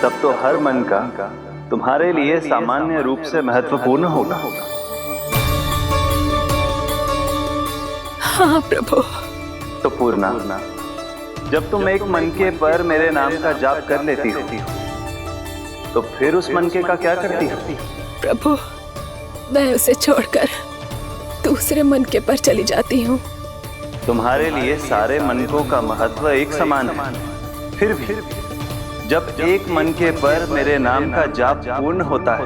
तब तो हर मन का तुम्हारे लिए सामान्य रूप से महत्वपूर्ण होगा। हाँ प्रभु। तो पूर्णा, जब तुम एक मनके पर मेरे नाम का जाप कर लेती हो तो फिर उस मनके का क्या करती हो? प्रभु, मैं उसे छोड़कर दूसरे मनके पर चली जाती हूँ। तुम्हारे लिए सारे मनकों का महत्व एक समान है। फिर भी जब एक मनके पर मेरे नाम का जाप पूर्ण होता है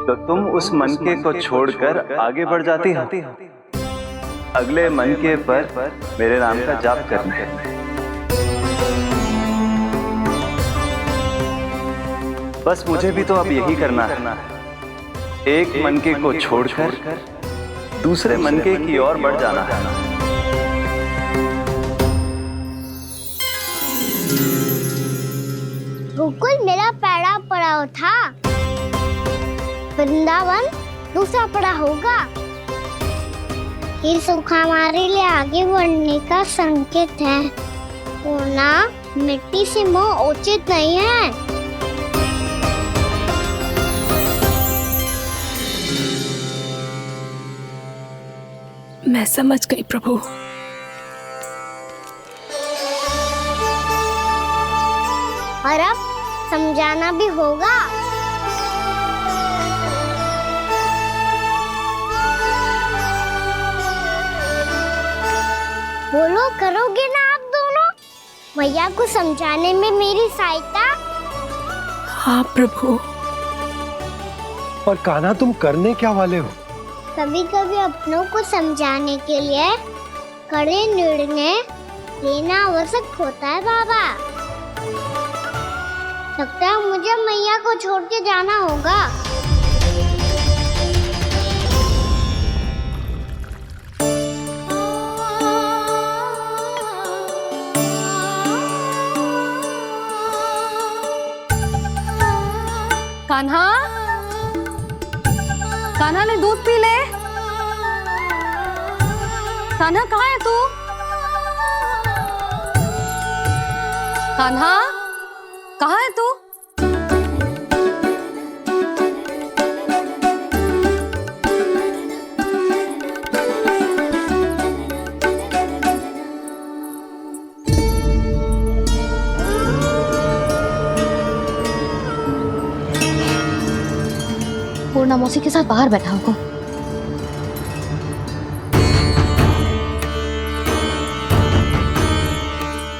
तो तुम उस मनके को छोड़कर आगे बढ़ जाती हो अगले मनके पर मेरे नाम का जाप करने। बस मुझे भी तो अब यही करना है, एक मनके को छोड़कर दूसरे मनके की ओर बढ़ जाना है। गोकुल मेरा पहला पड़ाव था, वृंदावन दूसरा पड़ाव होगा। ये सुख हमारे लिए आगे बढ़ने का संकेत है। पूर्णा, मिट्टी से मोह उचित नहीं है। मैं समझ गई प्रभु। और अब समझाना भी होगा। बोलो, करोगे ना आप दोनों? मैया को समझाने में मेरी सहायता। हाँ प्रभु। और कान्हा, तुम करने क्या वाले हो? कभी कभी अपनों को समझाने के लिए कड़े निर्णय लेना आवश्यक होता है बाबा। लगता है मुझे मैया को छोड़ के जाना होगा। कान्हा, कान्हा ने दूध पी ले। कान्हा कहाँ है तू? कान्हा, कहाँ है तू? पूर्णा मौसी के साथ बाहर बैठा होगा।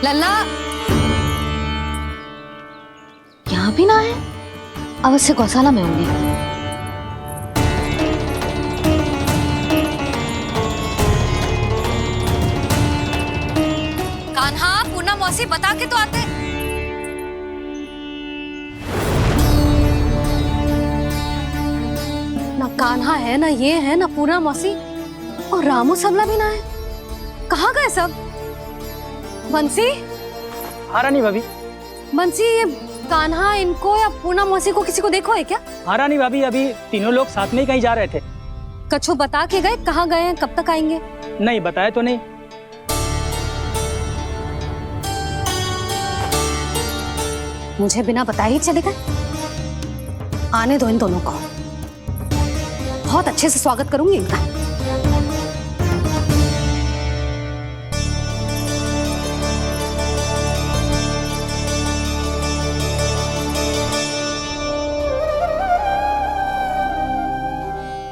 लल्ला, यहाँ भी ना है। अवश्य गौशाला में होंगे। कान्हा, पूर्णा मौसी बता के तो आते। ना कान्हा है, ना ये है, ना पूर्णा मौसी, और रामू सबला भी ना है। कहाँ गए सब? बंसी? हाँ रानी भाभी। बंसी, ये कान्हा इनको या पूर्णा मौसी को किसी को देखो है क्या? हाँ रानी भाभी, अभी तीनों लोग साथ में ही कहीं जा रहे थे। कछु बता के गए? कहाँ गए हैं, कब तक आएंगे? नहीं बताया तो नहीं। मुझे बिना बताए ही चले गए? आने दो इन दोनों को, बहुत अच्छे से स्वागत करूंगी इनका।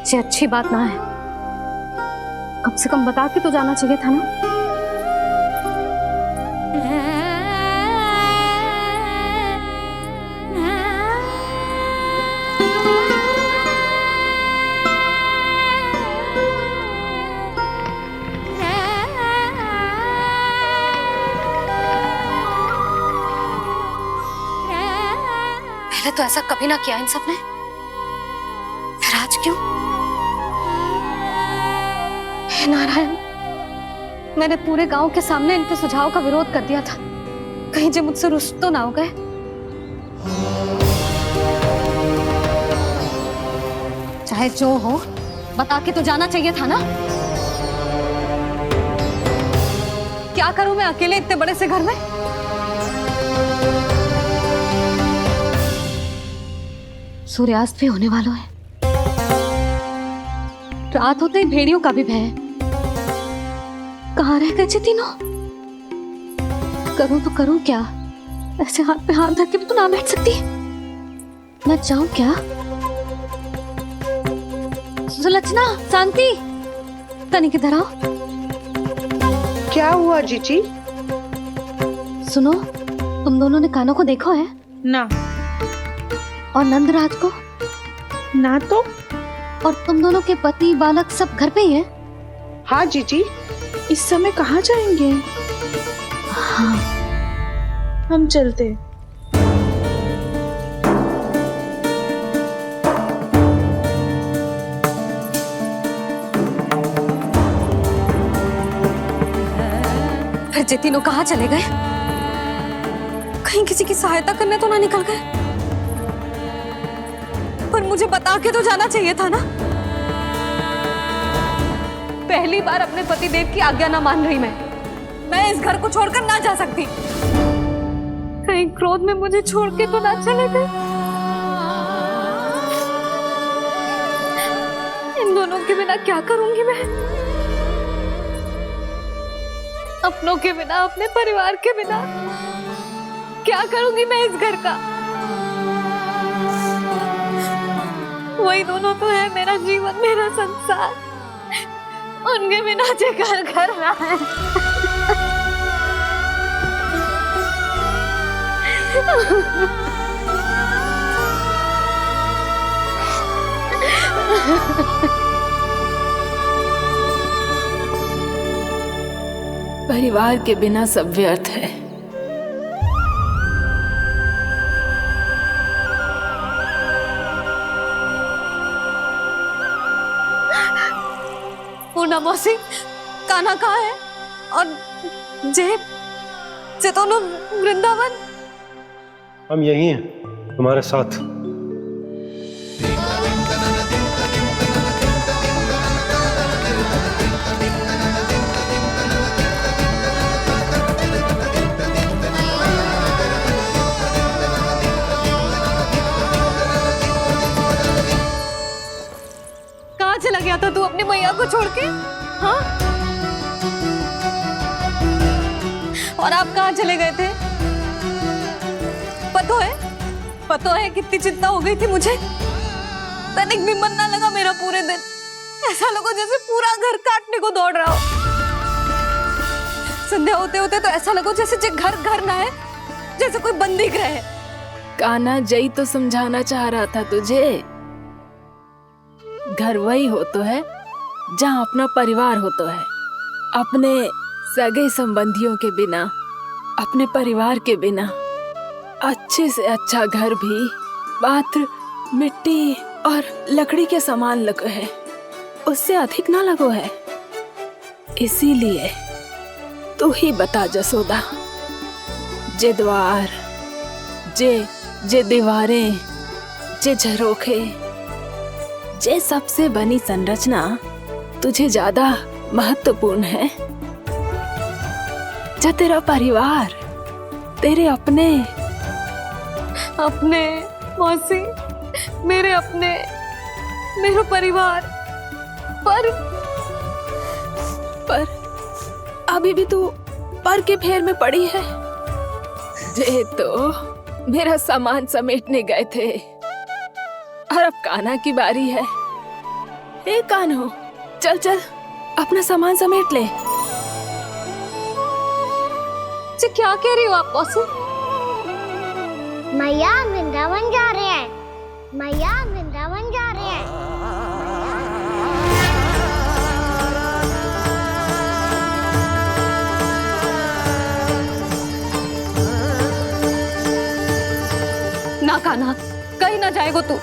ये अच्छी बात ना है, कम से कम बता के तो जाना चाहिए था ना। पहले तो ऐसा कभी ना किया इन सब ने, फिर आज क्यों? हे नारायण, मैंने पूरे गांव के सामने इनके सुझाव का विरोध कर दिया था, कहीं जो मुझसे रुष्ट तो ना हो गए। चाहे जो हो, बता के तो जाना चाहिए था ना। क्या करूं मैं अकेले इतने बड़े से घर में? सूर्यास्त भी होने वाला है। रात होते ही भेड़ियों का भी भय है। कहाँ रह गए तीनों? करूं तो करूं क्या? ऐसे हाथ पे हाथ रख के भी तो ना बैठ सकती। मैं जाऊं क्या? सुलक्षणा, शांति, तनी किधर आओ। क्या हुआ जीजी? सुनो, तुम दोनों ने कानों को देखो है? ना। और नंदराज को? ना तो। और तुम दोनों के पति बालक सब घर पे ही हैं? हाँ जीजी, इस समय कहाँ जाएंगे? हाँ। हम चलते। फिर ये तीनों कहाँ चले गए? कहीं किसी की सहायता करने तो ना निकल गए? पर मुझे बता के तो जाना चाहिए था ना। पहली बार अपने पतिदेव की आज्ञा ना मान रही मैं इस घर को छोड़कर ना जा सकती। कहीं क्रोध में मुझे छोड़ के तो ना चले गए। इन दोनों के बिना क्या करूंगी मैं? अपनों के बिना, अपने परिवार के बिना क्या करूंगी मैं इस घर का? वही दोनों तो है मेरा जीवन, मेरा संसार। उनके बिना जे घर घर रहा है। परिवार के बिना सब व्यर्थ है। पूर्णा मौसी, कान्हा कहाँ है? और जे दोनों वृंदावन? हम यही हैं, तुम्हारे साथ। कहाँ चला गया था तू अपनी मैया को छोड़ के? हाँ? और आप कहाँ चले गए थे? पता है कितनी चिंता हो गई थी मुझे। तनिक भी मन ना लगा मेरा पूरे दिन। ऐसा लगा जैसे पूरा घर काटने को दौड़ रहा हो। संध्या होते होते तो ऐसा लगा जैसे घर घर ना है, जैसे कोई बंदी गृह है। कान्हा जई तो समझाना चाह रहा था तुझे। घर वही हो तो है जहाँ अपना परिवार हो तो है। अपने सगे संबंधियों के बिना, अपने परिवार के बिना अच्छे से अच्छा घर भी मात्र मिट्टी और लकड़ी के समान लगो है, उससे अधिक ना लगो है। इसीलिए तू ही बता जसोदा, जे द्वार, जे दीवारें, जे झरोखे, जे सबसे बनी संरचना तुझे ज्यादा महत्वपूर्ण है? जा तेरा परिवार, तेरे अपने मौसी, मेरा परिवार। पर अभी भी तू पर के फेर में पड़ी है। जे तो मेरा सामान समेटने गए थे और अब कान्हा की बारी है। हे कान्हो, चल चल अपना सामान समेट ले। जी क्या कह रही हो आप मौसी? मैया वृंदावन जा रहे हैं। मैया वृंदावन जा रहे हैं। ना कान्हा, कहीं ना जाएगो तू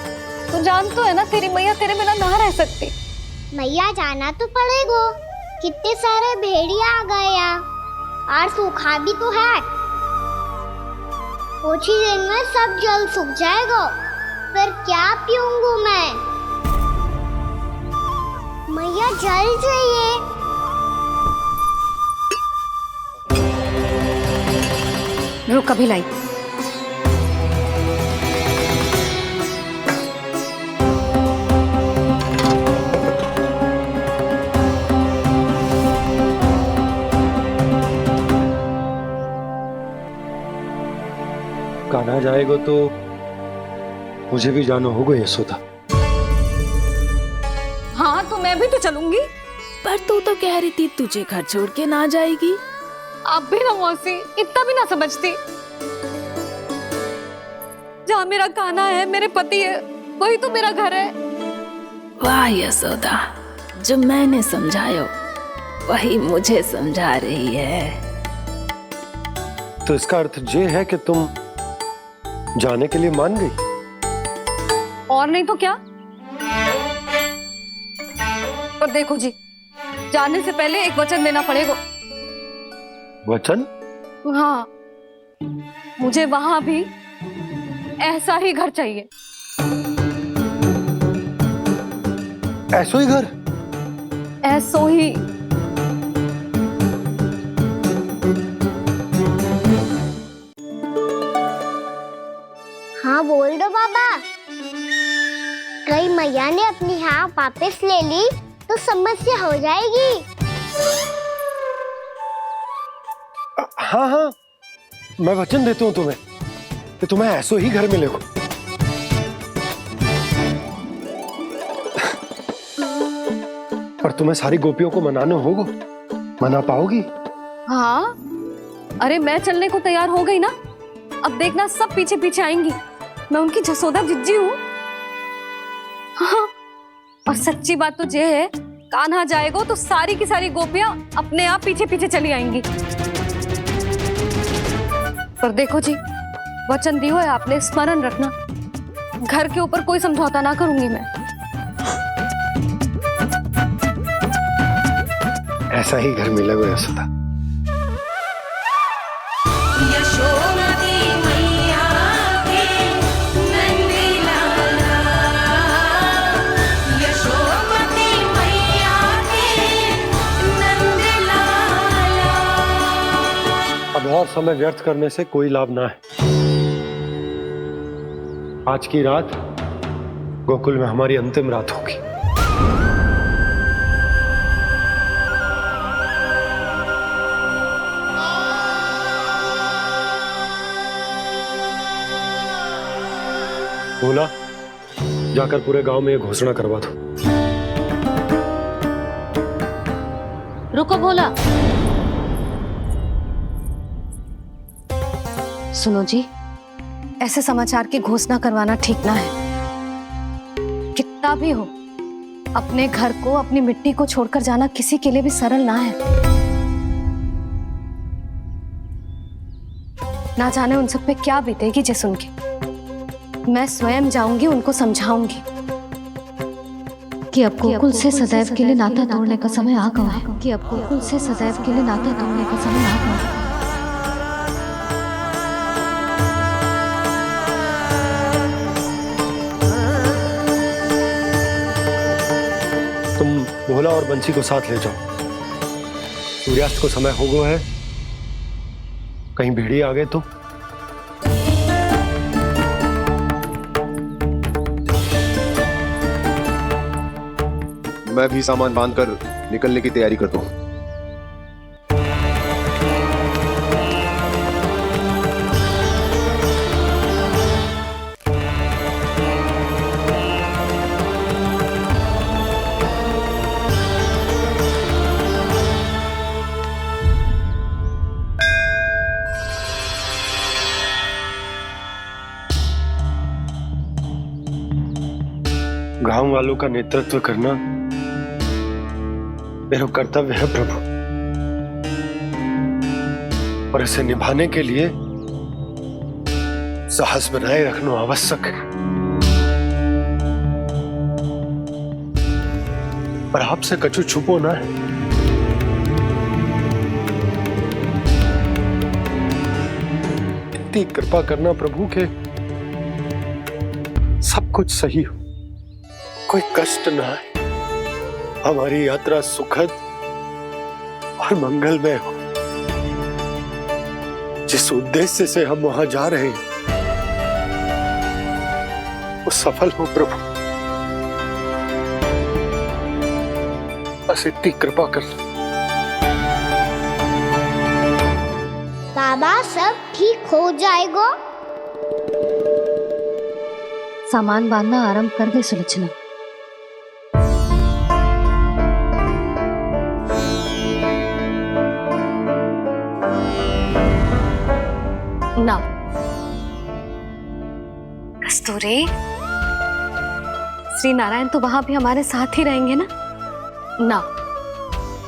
जान तो है ना तेरी मैया तेरे बिना ना रह सकती। मैया जाना तो पड़ेगा। कितने सारे भेड़िया आ गए यहाँ, और सूखा भी तो है। कुछ ही दिन में सब जल सूख जाएगा, फिर क्या पीऊंगा मैं? मैया जल चाहिए। रुक, अभी लाई। जाएगा तो मुझे भी जाना होगा यशोदा। हाँ तो मैं भी तो चलूंगी। पर तू तो कह रही थी तुझे घर छोड़ के ना जाएगी। आप भी ना मौसी, इतना भी ना समझती। जहाँ मेरा कान्हा है, मेरे पति है, वही तो मेरा घर है। वाह यशोदा, जो मैंने समझायो वही मुझे समझा रही है। तो इसका अर्थ ये है कि तुम जाने के लिए मान गई? और नहीं तो क्या। पर देखो जी, जाने से पहले एक वचन देना पड़ेगा। वचन? हाँ, मुझे वहां भी ऐसा ही घर चाहिए। ऐसो ही घर? ऐसो ही। हाँ बोल दो बाबा। कहीं मैया ने अपनी हाँ वापस ले ली तो समस्या हो जाएगी। हाँ हाँ, मैं वचन देता हूँ तुम्हें कि तुम्हें ऐसो ही घर मिलेगा। पर तुम्हें सारी गोपियों को मनाना होगा। मना पाओगी? हाँ, अरे मैं चलने को तैयार हो गई ना। अब देखना सब पीछे पीछे आएंगी। मैं उनकी जसोदा जिज्जी हूँ। हाँ, और सच्ची बात तो ये है, कान्हा जाएगा तो सारी की सारी गोपियां अपने आप पीछे पीछे चली आएंगी। पर देखो जी, वचन दियो है आपने, स्मरण रखना। घर के ऊपर कोई समझौता ना करूंगी मैं। ऐसा ही घर मिलेगा यशोदा। अब और समय व्यर्थ करने से कोई लाभ ना है। आज की रात गोकुल में हमारी अंतिम रात होगी। बोला, जाकर पूरे गांव में ये घोषणा करवा दो। रुको भोला। सुनो जी, ऐसे समाचार की घोषणा करवाना ठीक ना है। कितना भी हो, अपने घर को, अपनी मिट्टी को छोड़कर जाना किसी के लिए भी सरल ना है। ना जाने उन सब पे क्या बीतेगी जे सुन के। मैं स्वयं जाऊंगी, उनको समझाऊंगी कि अब गोकुल से सदैव के लिए नाता तोड़ने का समय आ गया है। कि अब गोकुल से सदैव के लिए नाता तोड़ने का समय आ गया है। तुम भोला और बंसी को साथ ले जाओ। सूर्यास्त को समय हो गया है, कहीं भीड़ी आ गए तो। मैं भी सामान बांधकर निकलने की तैयारी करता हूँ। गांव वालों का नेतृत्व करना मेरा कर्तव्य है प्रभु, और इसे निभाने के लिए साहस बनाए रखना आवश्यक है। पर आपसे कछु छुपो ना है। इतनी कृपा करना प्रभु के सब कुछ सही हो, कोई कष्ट ना है, हमारी यात्रा सुखद और मंगलमय हो। जिस उद्देश्य से हम वहां जा रहे हैं वो सफल हो प्रभु, बस इतनी कृपा कर। बाबा सब ठीक हो जाएगा। सामान बांधना आरंभ कर दे सुलोचना। ना कस्तूरी, श्री नारायण तो वहां भी हमारे साथ ही रहेंगे ना? ना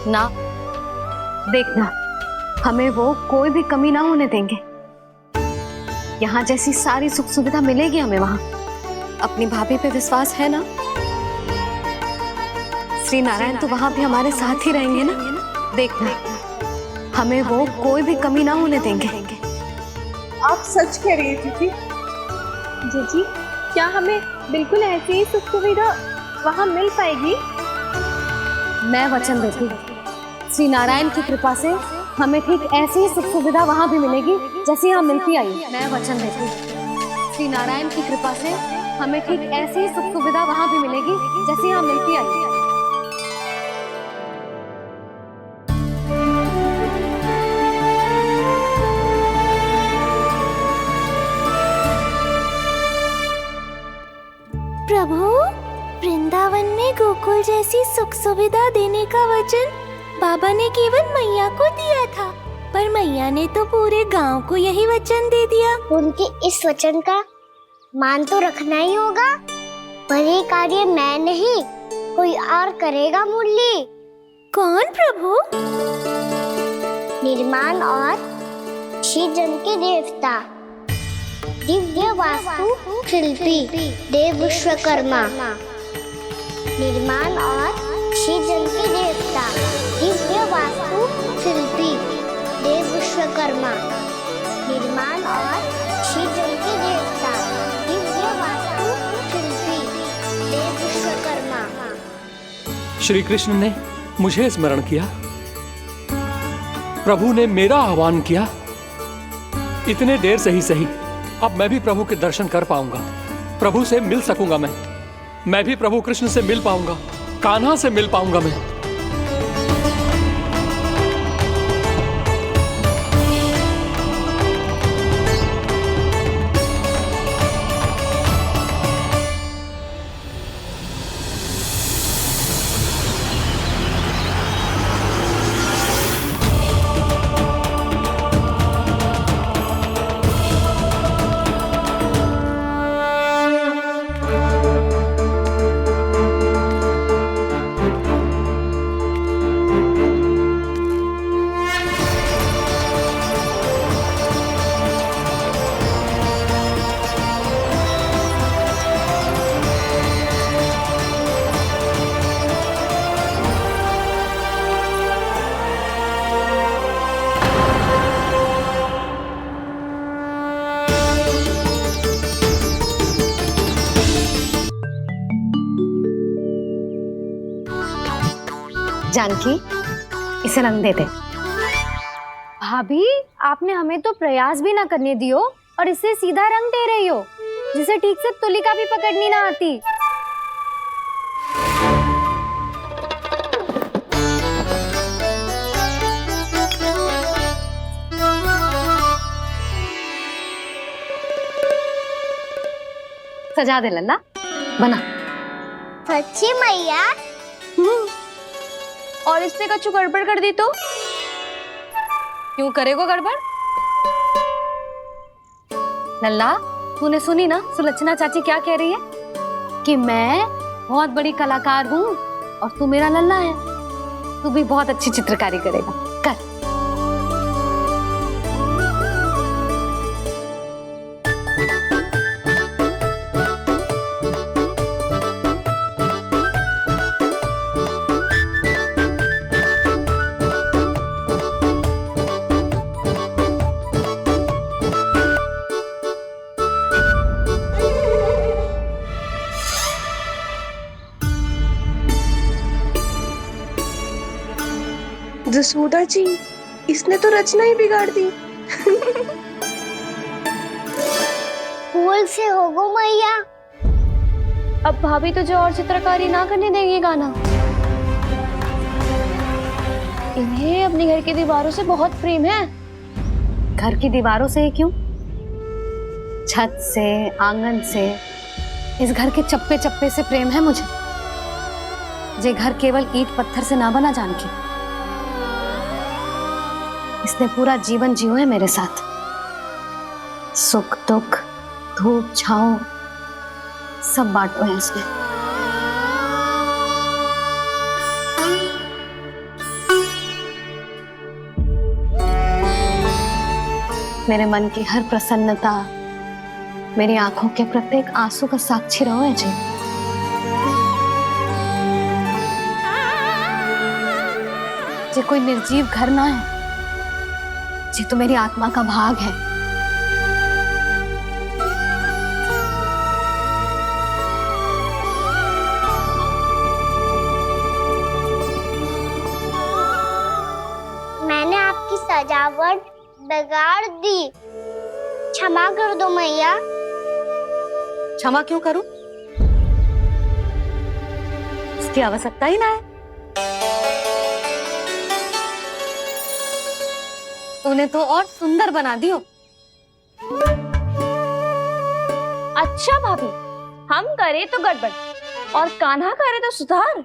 ना, देखना हमें वो कोई भी कमी ना होने देंगे। यहाँ जैसी सारी सुख सुविधा मिलेगी हमें वहां। अपनी भाभी पे विश्वास है ना? श्री नारायण तो वहां भी हमारे साथ ही रहेंगे ना? देखना हमें वो कोई भी कमी ना होने देंगे। आप सच कह रही है दीदी। जीजी, क्या हमें बिल्कुल ऐसी ही सुख सुविधा वहाँ मिल पाएगी? मैं वचन देती हूँ, श्री नारायण की कृपा से हमें ठीक ऐसी ही सुख सुविधा वहाँ भी मिलेगी जैसी यहाँ मिलती आई। मैं वचन देती हूँ, श्री नारायण की कृपा से हमें ठीक ऐसी ही सुख सुविधा वहाँ भी मिलेगी जैसी यहाँ मिलती आई। प्रभु, वृंदावन में गोकुल जैसी सुख सुविधा देने का वचन बाबा ने केवल मैया को दिया था, पर मैया ने तो पूरे गांव को यही वचन दे दिया। उनके इस वचन का मान तो रखना ही होगा, पर ये कार्य मैं नहीं कोई और करेगा। मुरली कौन प्रभु? निर्माण और सृजन के देवता, दिव्य वास्तु शिल्पी देव विश्वकर्मा। निर्माण और सृजन के देवता, दिव्य वास्तु शिल्पी देव विश्वकर्मा। निर्माण और सृजन के देवता, दिव्य वास्तु शिल्पी देव विश्वकर्मा। श्री कृष्ण ने मुझे स्मरण किया, प्रभु ने मेरा आह्वान किया। इतने देर से ही सही, अब मैं भी प्रभु के दर्शन कर पाऊंगा, प्रभु से मिल सकूंगा। मैं भी प्रभु कृष्ण से मिल पाऊंगा, कान्हा से मिल पाऊंगा मैं। जानकी, इसे रंग दे दे। भाभी, आपने हमें तो प्रयास भी ना करने दियो और इसे सीधा रंग दे रही हो, जिसे ठीक से तुलिका भी पकड़नी ना आती। सजा दे लल्ला, बना। सच्ची मैया? और इसने कछु गड़बड़ कर दी तो? क्यों करेगो गड़बड़? लल्ला, तूने सुनी ना सुलक्षणा चाची क्या कह रही है? कि मैं बहुत बड़ी कलाकार हूँ और तू मेरा लल्ला है, तू भी बहुत अच्छी चित्रकारी करेगा। कर। जसोदा जी, इसने तो रचना ही बिगाड़ दी। फूल से होगो मैया। अब भाभी तुझे और चित्रकारी ना करने देंगे गाना। इन्हें अपने घर की दीवारों से बहुत प्रेम है। घर की दीवारों से क्यों? छत से, आंगन से, इस घर के चप्पे चप्पे से प्रेम है मुझे। ये घर केवल ईंट पत्थर से ना बना जानकी। इसने पूरा जीवन जियो है मेरे साथ। सुख दुख धूप छाओ सब बांटो है इसने। मेरे मन की हर प्रसन्नता, मेरी आंखों के प्रत्येक आंसू का साक्षी रहो है जी। ये कोई निर्जीव घर ना है, ये तो मेरी आत्मा का भाग है। मैंने आपकी सजावट बिगाड़ दी, क्षमा कर दो मैया। क्षमा क्यों करूं? इसकी आवश्यकता ही ना है। तूने तो और सुंदर बना दियो। अच्छा भाभी, हम करे तो गड़बड़ और कान्हा करे तो सुधार।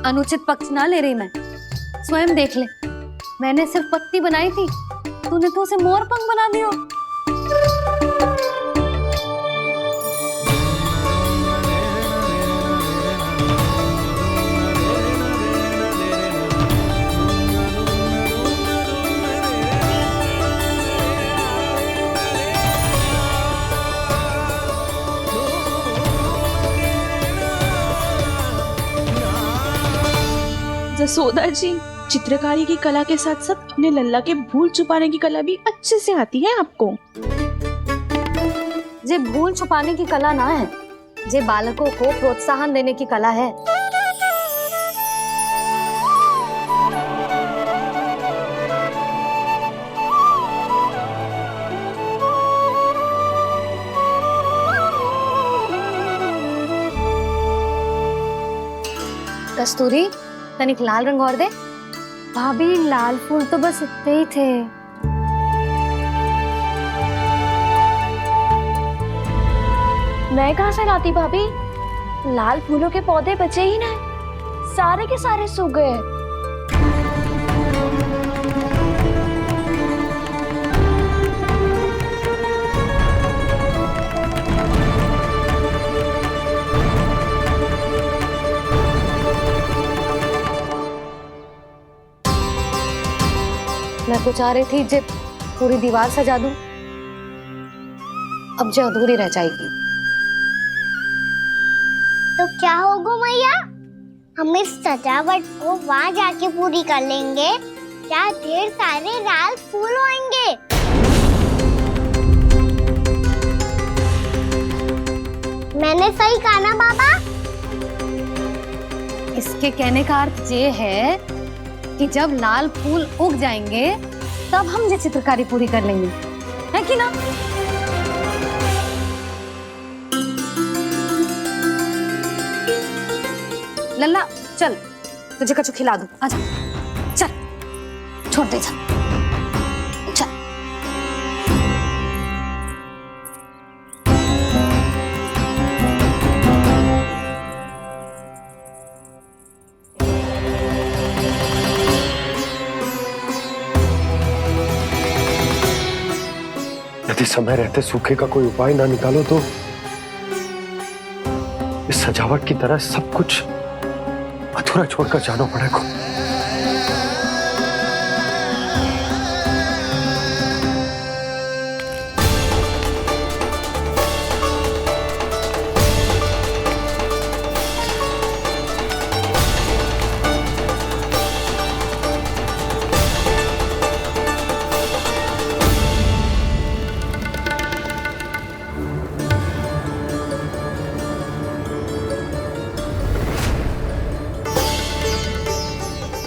अनुचित पक्ष ना ले रही मैं, स्वयं देख ले। मैंने सिर्फ पत्ती बनाई थी, तूने तो उसे मोर पंख बना दियो। जसोदा जी, चित्रकारी की कला के साथ साथ अपने लल्ला के भूल छुपाने की कला भी अच्छे से आती है आपको। ये भूल छुपाने की कला ना है, ये बालकों को प्रोत्साहन देने की कला है। कस्तूरी, तनिक लाल रंग और दे। भाभी, लाल फूल तो बस इतने ही थे। मैं कहाँ से लाती भाभी? लाल फूलों के पौधे बचे ही नहीं, सारे के सारे सूख गए। मैं तो चाह रही थी जे पूरी दीवार सजा दूं, अब जो अधूरी रह जाएगी। तो क्या होगा मैया? हम इस सजावट को वहाँ जाके पूरी कर लेंगे, क्या ढेर सारे लाल फूल होंगे। मैंने सही कहा ना बाबा? इसके कहने का अर्थ ये है कि जब लाल फूल उग जाएंगे तब हम ये चित्रकारी पूरी कर लेंगे, है कि ना? लल्ला चल, तुझे कछु खिला दूं, आजा। चल, छोड़ दे, चल चल। यदि समय रहते सूखे का कोई उपाय ना निकालो तो इस सजावट की तरह सब कुछ अधूरा छोड़कर जाना पड़ेगा।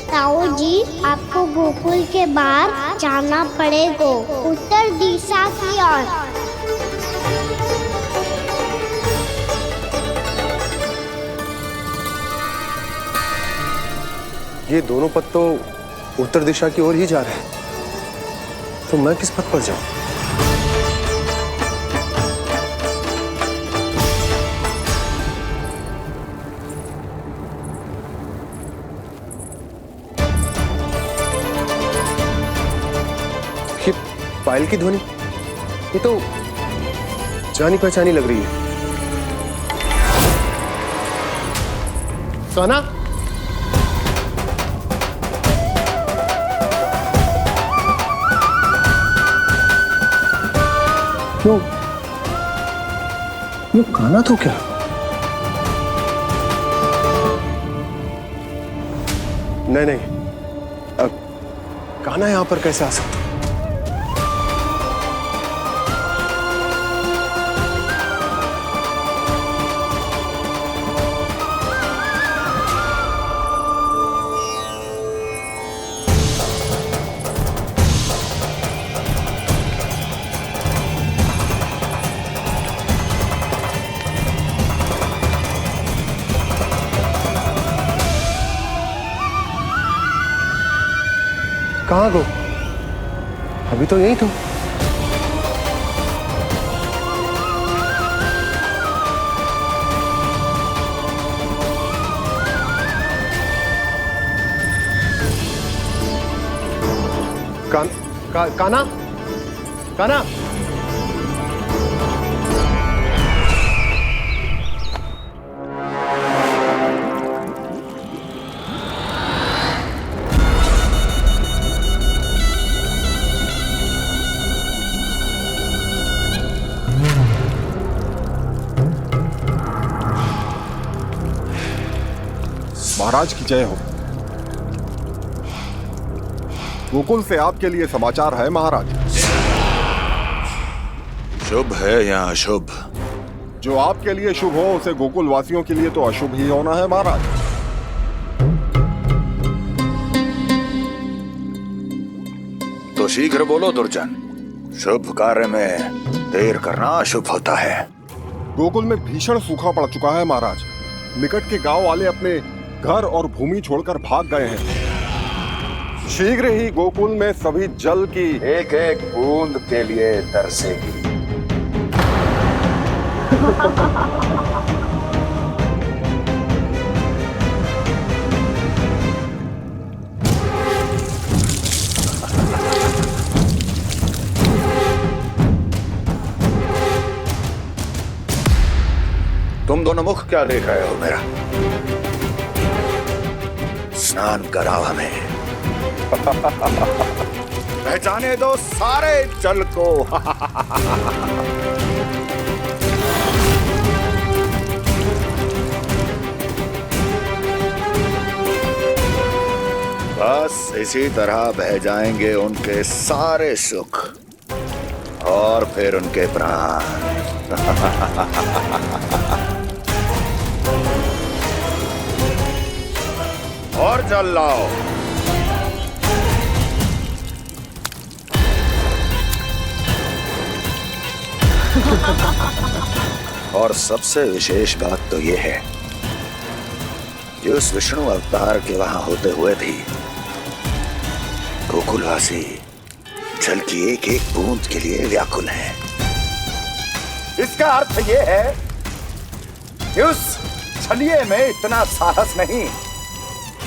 ताऊ जी, आपको गोकुल के बाहर जाना पड़ेगा, उत्तर दिशा की ओर। ये दोनों पथ तो उत्तर दिशा की ओर ही जा रहे हैं, तो मैं किस पथ पर जाऊं? पायल की ध्वनि? ये तो जानी पहचानी लग रही है। कान्हा, क्यों? ये कान्हा तो क्या? नहीं, कान्हा यहां पर कैसे आ सकता? कहाँ गो? अभी तो यही तो। कान्हा, कान्हा, महाराज की जय हो। गोकुल से आपके लिए समाचार है महाराज। शुभ है या अशुभ? जो आपके लिए शुभ हो उसे गोकुल वासियों के लिए तो अशुभ ही होना है महाराज। तो शीघ्र बोलो दुर्जन, शुभ कार्य में देर करना अशुभ होता है। गोकुल में भीषण सूखा पड़ चुका है महाराज। निकट के गांव वाले अपने घर और भूमि छोड़कर भाग गए हैं। शीघ्र ही गोकुल में सभी जल की एक एक बूंद के लिए तरसेगी। तुम दोनों मुख क्या देख रहे हो मेरा? स्नान कराओ हमें। पहचाने दो सारे जल को। बस इसी तरह बह जाएंगे उनके सारे सुख और फिर उनके प्राण। और जल लाओ। और सबसे विशेष बात तो यह है कि उस विष्णु अवतार के वहां होते हुए भी गोकुलवासी जल की एक एक बूंद के लिए व्याकुल हैं। इसका अर्थ यह है कि उस छलिए में इतना साहस नहीं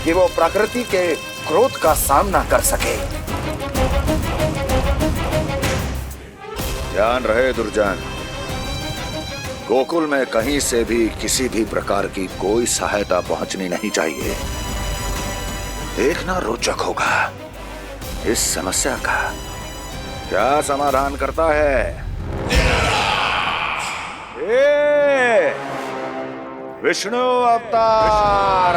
कि वो प्रकृति के क्रोध का सामना कर सके। ध्यान रहे दुर्जन, गोकुल में कहीं से भी किसी भी प्रकार की कोई सहायता पहुंचनी नहीं चाहिए। देखना रोचक होगा इस समस्या का क्या समाधान करता है। विष्णु अवतार।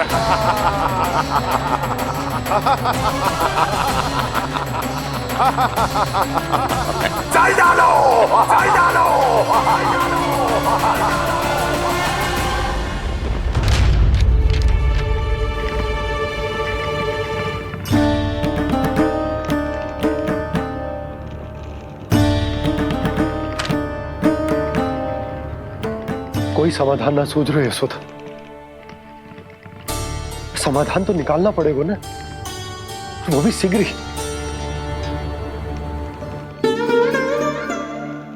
चल डालो, चल डालो। कोई समाधान ना सूझ रहे यशोदा। समाधान तो निकालना पड़ेगा ना, वो भी शीघ्र ही।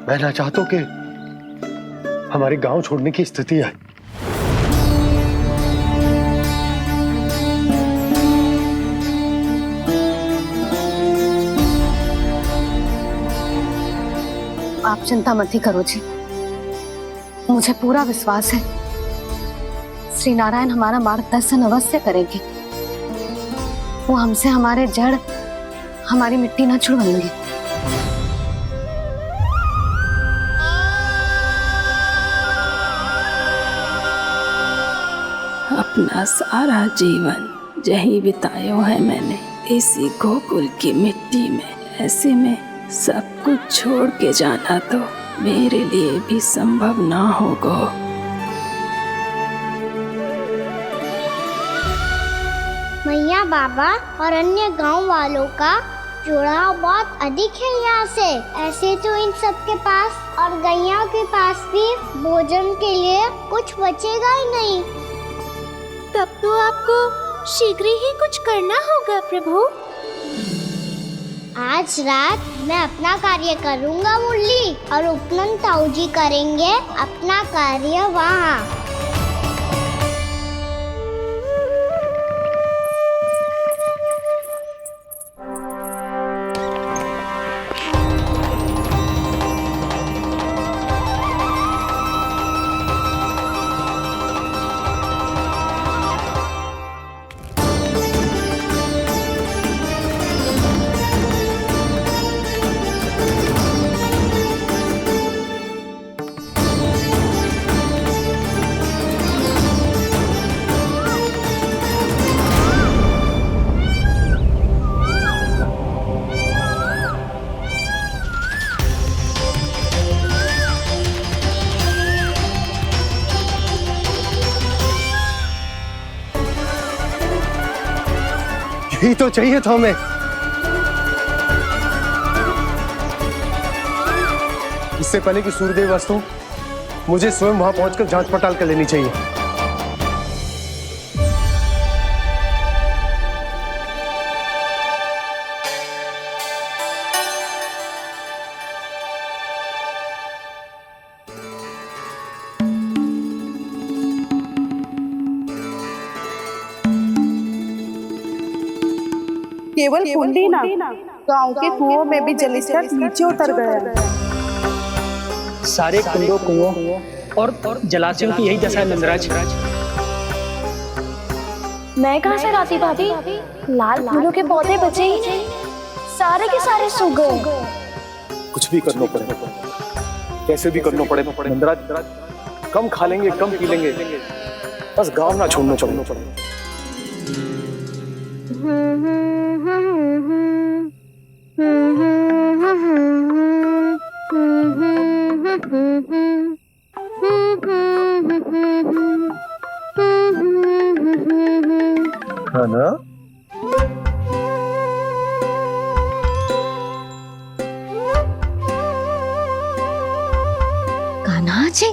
मैं ना चाहता कि हमारे गांव छोड़ने की स्थिति आए। आप चिंता मत ही करो जी, मुझे पूरा विश्वास है श्री नारायण हमारा मार्गदर्शन अवश्य करेंगे। वो हमसे हमारे जड़, हमारी मिट्टी न छुड़वाएंगे। अपना सारा जीवन यही बितायो है मैंने, इसी गोकुल की मिट्टी में। ऐसे में सब कुछ छोड़ के जाना तो मेरे लिए भी संभव ना होगा। मैया बाबा और अन्य गांव वालों का जुड़ाव बहुत अधिक है यहाँ से। ऐसे तो इन सब के पास और गैया के पास भी भोजन के लिए कुछ बचेगा ही नहीं। तब तो आपको शीघ्र ही कुछ करना होगा प्रभु। आज रात मैं अपना कार्य करूँगा मुरली, और उपनंद ताऊ जी करेंगे अपना कार्य वहाँ। यही तो चाहिए था हमें। इससे पहले कि सूर्यदेव वस्तु, मुझे स्वयं वहां पहुंचकर जांच पड़ताल कर लेनी चाहिए। केवल कुंडी ना, गांव के कुओं में भी जलस्तर नीचे उतर गया। सारे कुंडों, कुओं और जलाशयों की यही दशा है नंदराज। मैं कहाँ से लाती भाभी? लाल फूलों के पौधे बचे ही नहीं, सारे के सारे सूख गए। कुछ भी करना पड़े, कैसे भी करना पड़े नंदराज। कम खा लेंगे, कम पी लेंगे, बस गांव ना छोड़ना पड़े। है ना? कान्हा जी,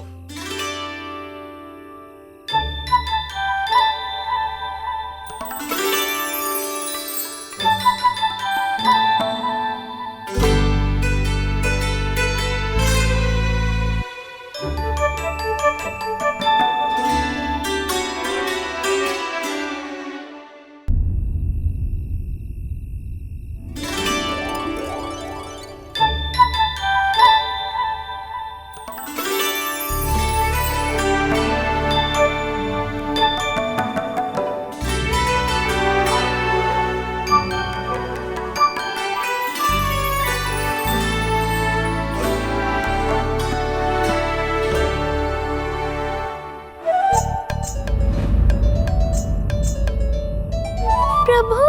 प्रभु,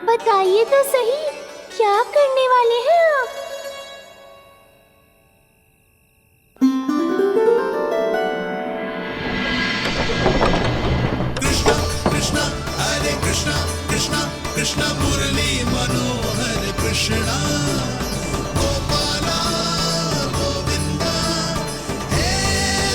बताइए तो सही, क्या करने वाले हैं आप? कृष्णा कृष्णा हरे कृष्णा कृष्णा कृष्णा मुरली मनोहर कृष्णा गोपाला गोविंदा हे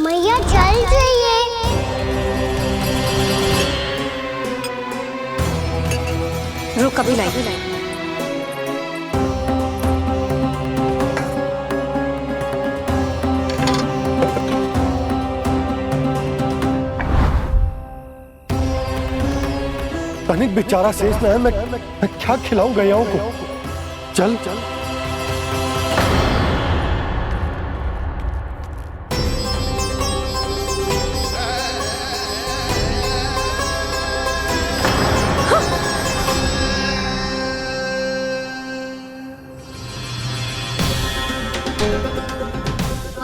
मैया चल जाइए। रुक अभी लाई। तनिक बेचारा शेष ना है, मैं क्या खिलाऊं गयाओं को। चल चल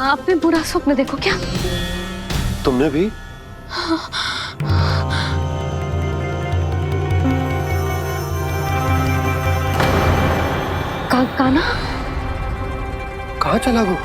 आपने बुरा स्वप्न देखो क्या? तुमने भी? कान्हा कहाँ चला गो?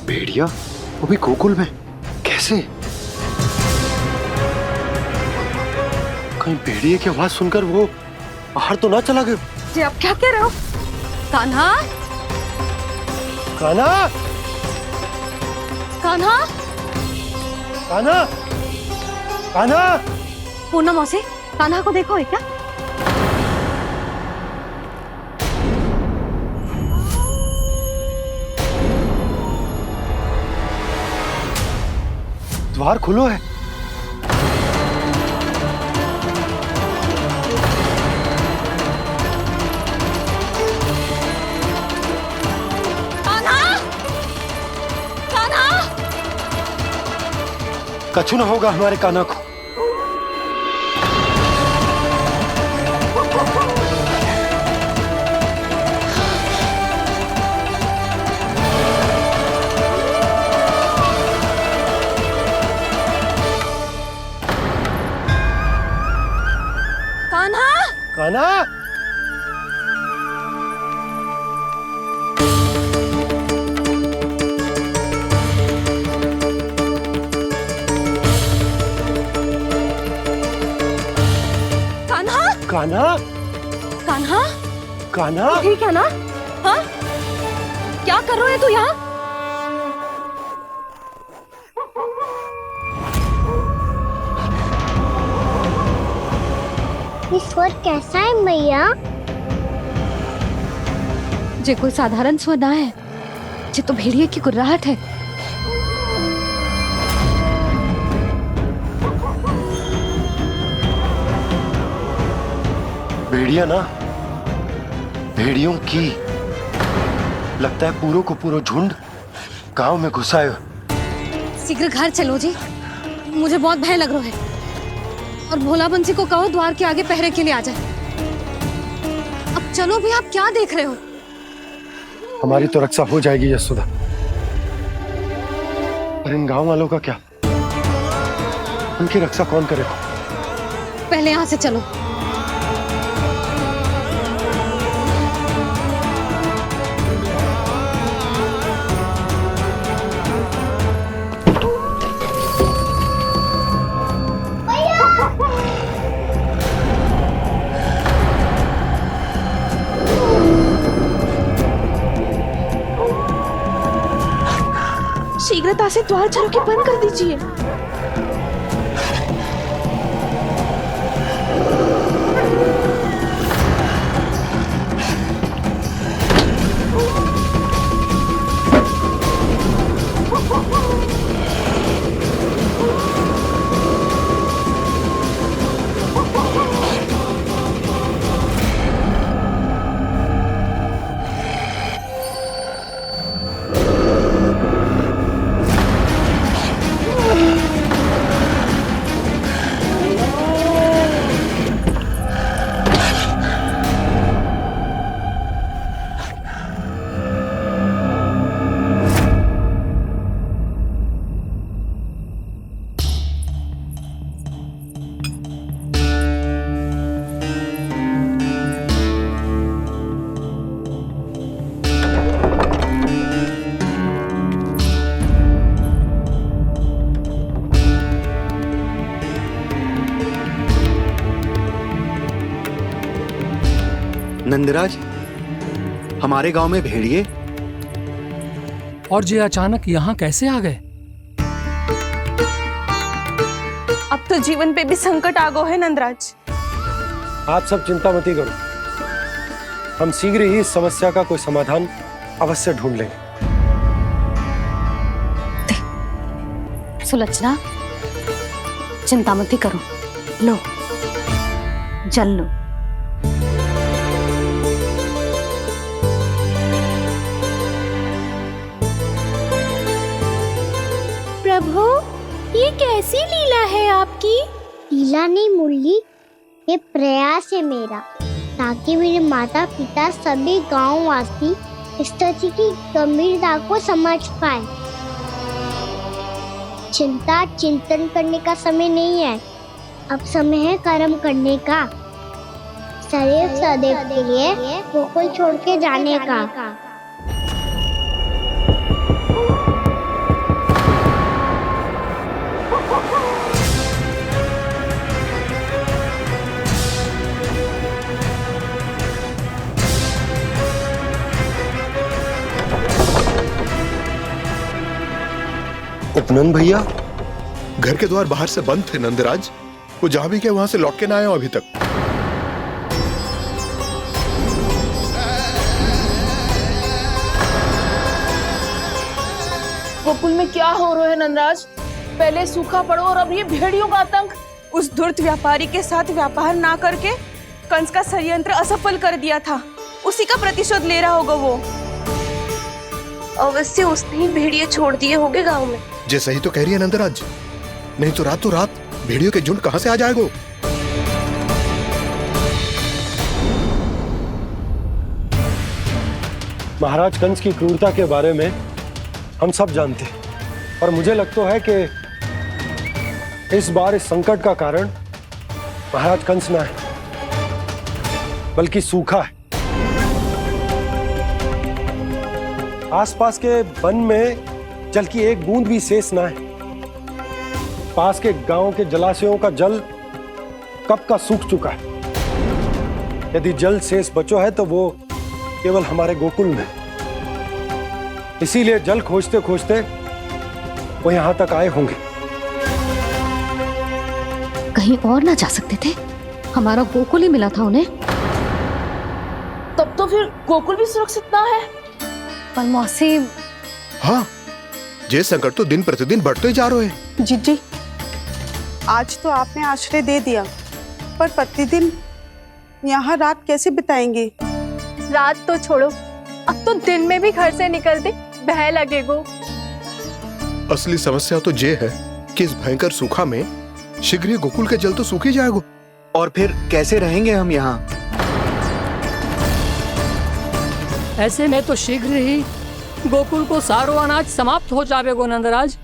भेड़िया वो भी गोकुल में कैसे? कहीं भेड़िए की आवाज सुनकर वो बाहर तो ना चला गया? जी आप क्या कह रहे हो? कान्हा कान्हा कान्हा कान्हा कान्हा पूनम मौसी, कान्हा को देखो है क्या? द्वार खुलो है। कान्हा कान्हा कछु ना होगा हमारे कान्हा को। कान्हा कान्हा कान्हा कान्हा कान्हा ठीक है ना? हाँ क्या कर रहे हो तू यहाँ? ये स्वर कैसा है मैया? जे कोई साधारण स्वर ना है, जे तो भेड़िए की गुर्राहट है। भेड़िया ना, भेड़ियों की लगता है पूरो को पूरो झुंड गांव में घुसा है। शीघ्र घर चलो जी, मुझे बहुत भय लग रहा है। और भोला बंसी को कहो द्वार के आगे पहरे के लिए आ जाए। अब चलो भी, आप क्या देख रहे हो? हमारी तो रक्षा हो जाएगी यशोदा, पर इन गांव वालों का क्या? उनकी रक्षा कौन करेगा? पहले यहाँ से चलो। शीघ्रता से द्वार चारों के बंद कर दीजिए। नंदराज, हमारे गांव में भेड़िए और ये अचानक यहाँ कैसे आ गए? अब तो जीवन पे भी संकट आ गो है नंदराज। आप सब चिंता मत करो, हम शीघ्र ही इस समस्या का कोई समाधान अवश्य ढूंढ लेंगे। सुलोचना, चिंता मत करो, लो जल लो। प्रभु, ये कैसी लीला है आपकी? लीला नहीं मुरली, ये प्रयास है मेरा, ताकि मेरे माता पिता सभी गांव वासी इस स्थिति की गंभीरता को समझ पाए। चिंता चिंतन करने का समय नहीं है, अब समय है कर्म करने का, सदैव सदैव के लिए गोकुल छोड़ के जाने का। उपनंद भैया, घर के द्वार बाहर से बंद थे नंदराज, वो जहां भी गए वहां से लौट के ना आए हो अभी तक। गोकुल में क्या हो रहा है नंदराज? पहले सूखा पड़ो और अब ये भेड़ियों का आतंक। उस धूर्त व्यापारी के साथ व्यापार ना करके कंस का षड्यंत्र असफल कर दिया था, उसी का प्रतिशोध ले रहा होगा वो। अवश्य उसने ही भेड़िए छोड़ दिए होंगे गांव में। जे सही तो कह रही है नंदराज, नहीं तो रात भेड़ियों के झुंड कहां से आ जाएगा? महाराज कंस की क्रूरता के बारे में हम सब जानते हैं, और मुझे लगता है कि इस बार इस संकट का कारण महाराज कंस ना है, बल्कि सूखा है। आसपास के वन में जल की एक बूंद भी शेष ना है। पास के गांव के जलाशयों का जल कब का सूख चुका है। यदि जल शेष बचो है तो वो केवल हमारे गोकुल में। इसीलिए जल खोजते खोजते वो यहां तक आए होंगे। कहीं और ना जा सकते थे? हमारा गोकुल ही मिला था उन्हें। तब तो फिर गोकुल भी सुरक्षित ना है। पर मौसी, हाँ, ये संकट तो दिन प्रतिदिन बढ़ते जा रहे हैं। जीजी, आज तो आपने आश्रय दे दिया, पर प्रतिदिन यहाँ रात कैसे बिताएंगे? रात तो छोड़ो, अब तो दिन में भी घर से निकलते भय लगेगो। असली समस्या तो ये है कि इस भयंकर सूखा में शीघ्र ही गोकुल के जल तो सूख ही जाएगा। और फिर कैसे रहेंगे हम यहाँ? ऐसे में तो शीघ्र ही गोकुल को सारो अनाज समाप्त हो जाएगो नंदराज।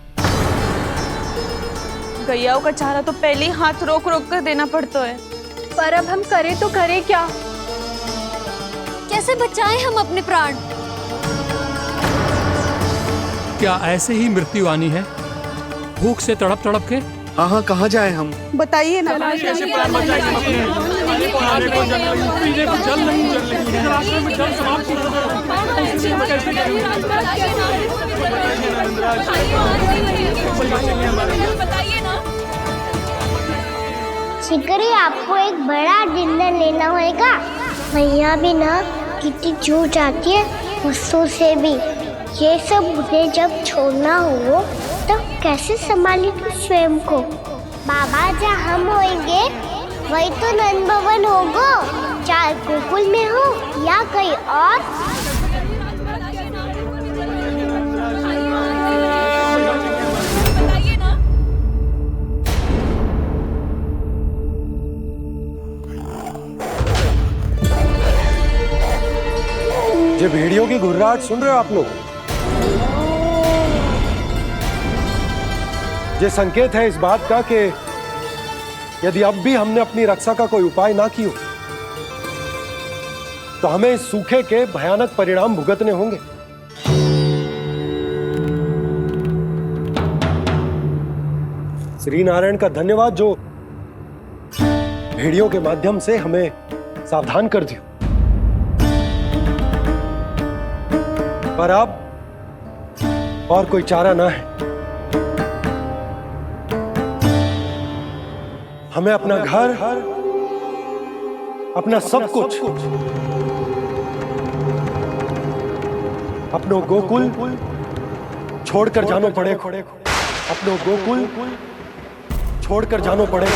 गैयाओं का चारा तो पहले ही हाथ रोक रोक कर देना पड़ता है। पर अब हम करें तो करें क्या? कैसे बचाएं हम अपने प्राण? क्या ऐसे ही मृत्यु आनी है, भूख से तड़प तड़प के? हाँ, कहाँ जाए हम? बताइए ना। शीघ्र ही आपको एक बड़ा डिनर लेना होगा। भैया भी ना कितनी जूझ आती है गुस्सों से भी। ये सब मुझे जब छोड़ना हो तो कैसे संभालेंगे स्वयं को? बाबा जहाँ हम होंगे वही तो नंद भवन होगा, चाहे गोकुल में हो या कहीं और। ये भेड़ियों की घुर्राहट सुन रहे हो आप लोग? ये संकेत है इस बात का कि यदि अब भी हमने अपनी रक्षा का कोई उपाय ना किया तो हमें इस सूखे के भयानक परिणाम भुगतने होंगे। श्री नारायण का धन्यवाद जो भेड़ियों के माध्यम से हमें सावधान कर दिया। पर अब और कोई चारा ना है। हमें अपना घर, अपना सब कुछ, अपनो गोकुल छोड़कर जानो पड़े। अपनो गोकुल छोड़कर जानो पड़े।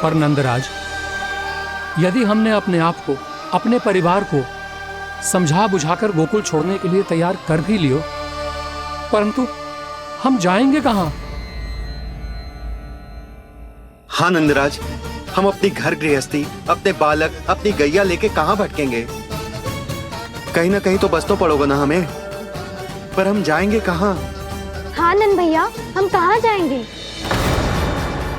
पर नंदराज, यदि हमने अपने आप को, अपने परिवार को समझा बुझाकर गोकुल छोड़ने के लिए तैयार कर भी लियो, परंतु हम जाएंगे कहां? हाँ नंदराज, हम अपनी घर गृहस्थी, अपने बालक, अपनी गैया लेके कहां भटकेंगे? कहीं ना कहीं तो बस तो पड़ोगे ना हमें, पर हम जाएंगे कहां? हाँ नंद भैया, हम कहाँ जाएंगे?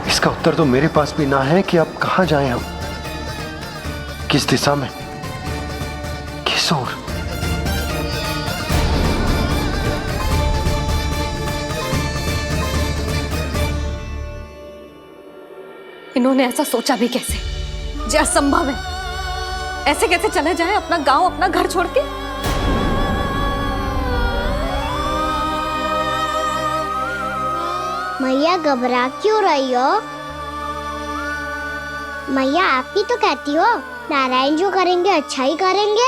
इसका उत्तर तो मेरे पास भी ना है कि अब कहां जाएं हम, किस दिशा में, किस ओर। इन्होंने ऐसा सोचा भी कैसे? जो असंभव है। ऐसे कैसे चले जाएं अपना गांव, अपना घर छोड़ के? मैया घबरा क्यों रही हो? मैया आप ही तो कहती हो नारायण जो करेंगे अच्छा ही करेंगे।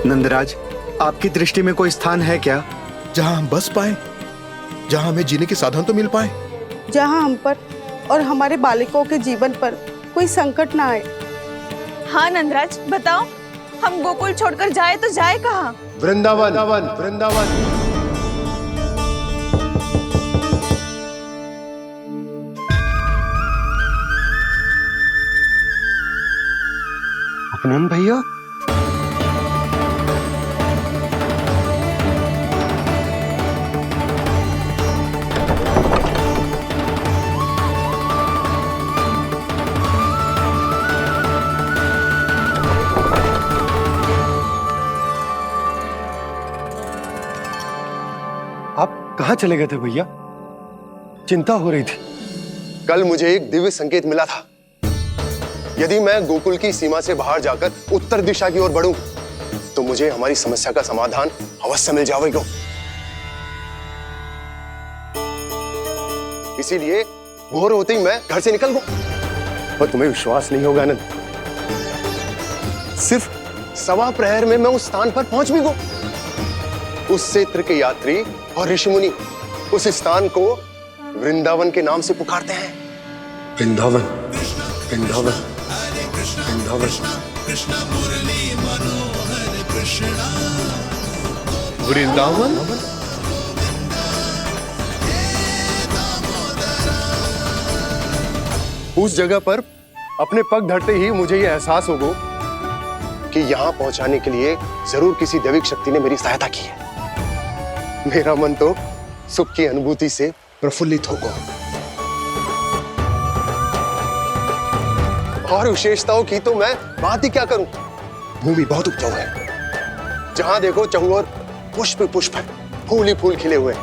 नंदराज, आपकी दृष्टि में कोई स्थान है क्या जहां हम बस पाए, जहां हमें जीने के साधन तो मिल पाए, जहां हम पर और हमारे बालकों के जीवन पर कोई संकट ना आए? हाँ नंदराज, बताओ, हम गोकुल छोड़कर जाए तो जाए कहाँ? वृंदावन। वृंदावन। अपनन भैया, कहाँ चले गए थे भैया? चिंता हो रही थी। कल मुझे एक दिव्य संकेत मिला था। यदि मैं गोकुल की सीमा से बाहर जाकर उत्तर दिशा की ओर बढ़ूं, तो मुझे हमारी समस्या का समाधान अवश्य मिल जाएगा। इसीलिए भोर होते ही मैं घर से निकल गया। और तुम्हें विश्वास नहीं होगा आनंद, सिर्फ सवा प्रहर में मैं उस स्थान पर पहुंच भी गया। उस क्षेत्र के यात्री और ऋषिमुनि उस स्थान को वृंदावन के नाम से पुकारते हैं। वृंदावन, वृंदावन, वृंदावन। वृंदावन? उस जगह पर अपने पग धरते ही मुझे यह एहसास होगा कि यहां पहुंचाने के लिए जरूर किसी दैविक शक्ति ने मेरी सहायता की है। मेरा मन तो सुख की अनुभूति से प्रफुल्लित होगा। और विशेषताओं की तो मैं बात ही क्या करूं। भूमि बहुत उपजाऊ है, जहां देखो चहुओर पुष्प पुष्प है, फूल ही फूल खिले हुए।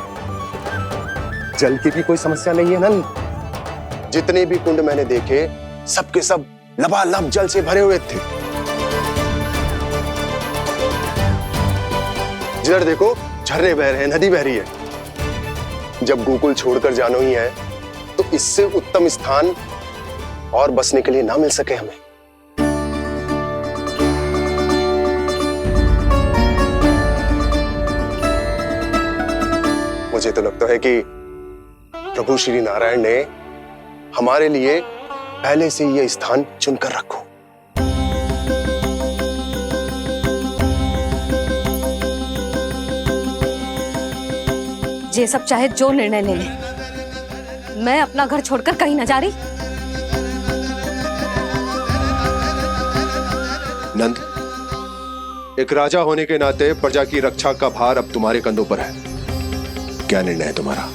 जल की भी कोई समस्या नहीं है नंद। जितने भी कुंड मैंने देखे, सबके सब लबालब जल से भरे हुए थे। जिधर देखो झरने बह रहे हैं, नदी बह रही है। जब गोकुल छोड़कर जाना ही है तो इससे उत्तम स्थान और बसने के लिए ना मिल सके हमें। मुझे तो लगता है कि प्रभु श्री नारायण ने हमारे लिए पहले से यह स्थान चुनकर रखो। ये सब चाहे जो निर्णय ले ले, मैं अपना घर छोड़कर कहीं न जा रही। नंद, एक राजा होने के नाते प्रजा की रक्षा का भार अब तुम्हारे कंधों पर है। क्या निर्णय है तुम्हारा?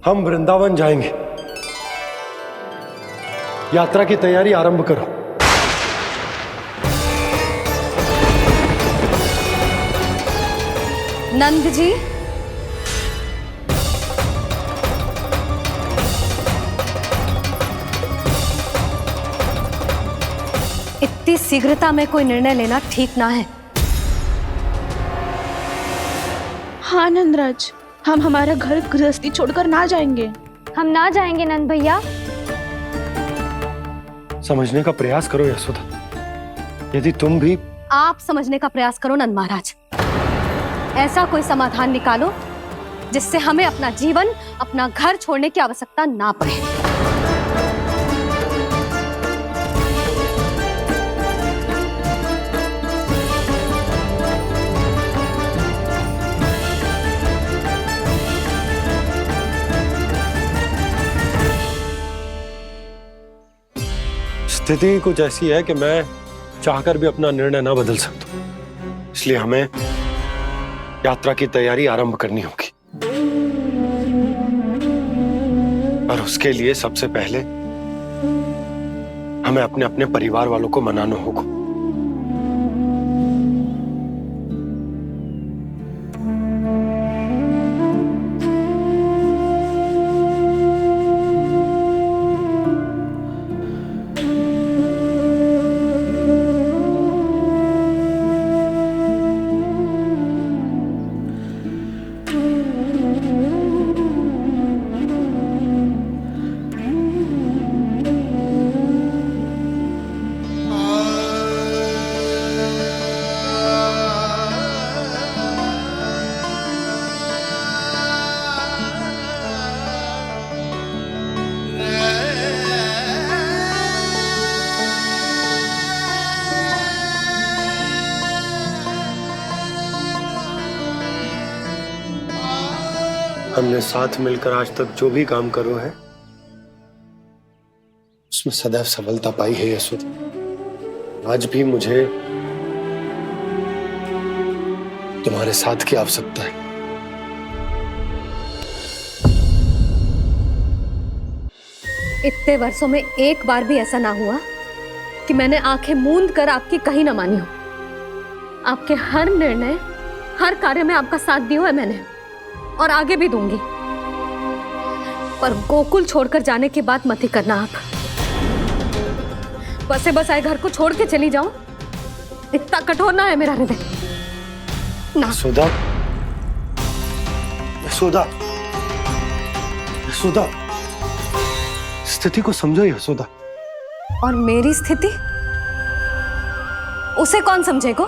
हम वृंदावन जाएंगे। यात्रा की तैयारी आरंभ करो। नंद जी, इतनी शीघ्रता में कोई निर्णय लेना ठीक ना है। हाँ नंदराज, हम हमारा घर गृहस्थी छोड़कर ना जाएंगे। हम ना जाएंगे नंद भैया। समझने का प्रयास करो यशोदा। यदि तुम भी आप समझने का प्रयास करो नंद महाराज। ऐसा कोई समाधान निकालो जिससे हमें अपना जीवन, अपना घर छोड़ने की आवश्यकता ना पड़े। स्थिति कुछ ऐसी है कि मैं चाहकर भी अपना निर्णय ना बदल सकता, इसलिए हमें यात्रा की तैयारी आरंभ करनी होगी। और उसके लिए सबसे पहले हमें अपने अपने परिवार वालों को मनाना होगा। हमने साथ मिलकर आज तक जो भी काम करो है उसमें सदैव सफलता पाई है यशोदा। आज भी मुझे तुम्हारे साथ की आवश्यकता है। इतने वर्षों में एक बार भी ऐसा ना हुआ कि मैंने आंखें मूंद कर आपकी कहीं ना मानी हो। आपके हर निर्णय, हर कार्य में आपका साथ दिया है मैंने, और आगे भी दूंगी। पर गोकुल छोड़कर जाने की बात मत ही करना आप। बसे बसाए घर को छोड़ के चली जाऊं, इतना कठोर ना है मेरा हृदय ना। यशोदा, यशोदा, यशोदा, स्थिति को समझो यशोदा। और मेरी स्थिति उसे कौन समझेगा?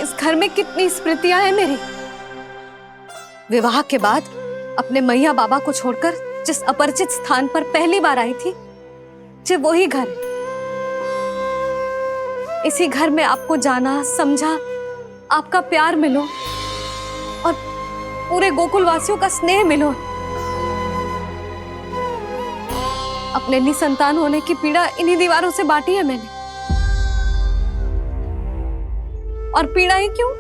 इस घर में कितनी स्मृतियां हैं मेरी। विवाह के बाद अपने मैया बाबा को छोड़कर जिस अपरिचित स्थान पर पहली बार आई थी, जो वही घर है। इसी घर में आपको जाना, समझा, आपका प्यार मिलो और पूरे गोकुल वासियों का स्नेह मिलो। अपने निसंतान होने की पीड़ा इन्हीं दीवारों से बांटी है मैंने। और पीड़ा ही क्यों?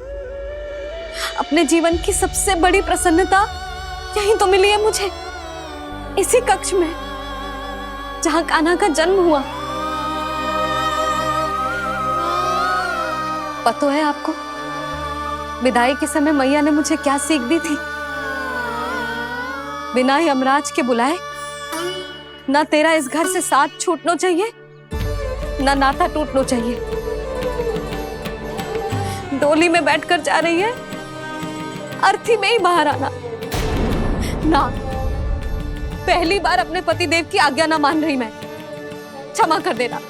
अपने जीवन की सबसे बड़ी प्रसन्नता यही तो मिली है मुझे, इसी कक्ष में जहां कान्हा का जन्म हुआ। पता है आपको विदाई के समय मैया ने मुझे क्या सीख दी थी? बिना यमराज के बुलाए ना तेरा इस घर से साथ छूटना चाहिए, ना नाता टूटना चाहिए। डोली में बैठकर जा रही है, अर्थी में ही बाहर आना ना। पहली बार अपने पतिदेव की आज्ञा ना मान रही मैं, क्षमा कर देना,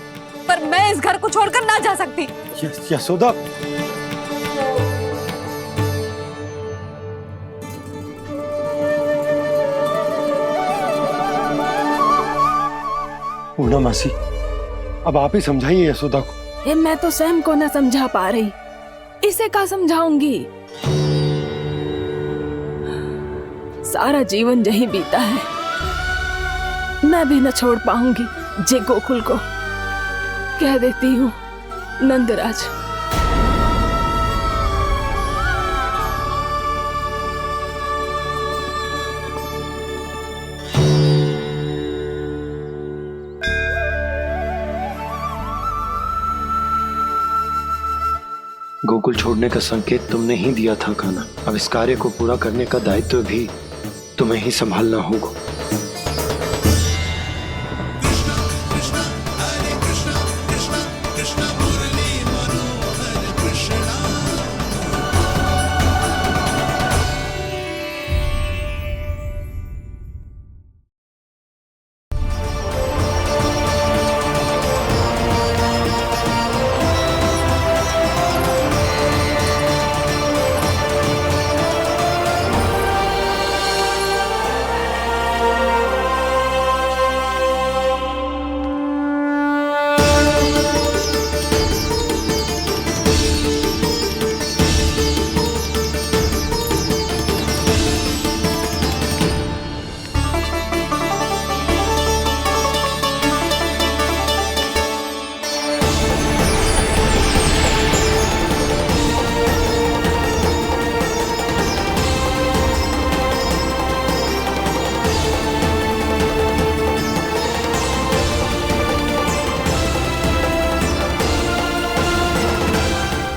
पर मैं इस घर को छोड़कर ना जा सकती। यशोदा, पूर्णा मासी, अब आप ही समझाइए यशोदा को। ये मैं तो स्वयं को न समझा पा रही, इसे क्या समझाऊंगी? सारा जीवन यही बीता है, मैं भी न छोड़ पाऊंगी जे गोकुल को। कह देती हूँ नंदराज। गोकुल छोड़ने का संकेत तुमने ही दिया था कान्हा। अब इस कार्य को पूरा करने का दायित्व भी तुम्हें ही संभालना होगा।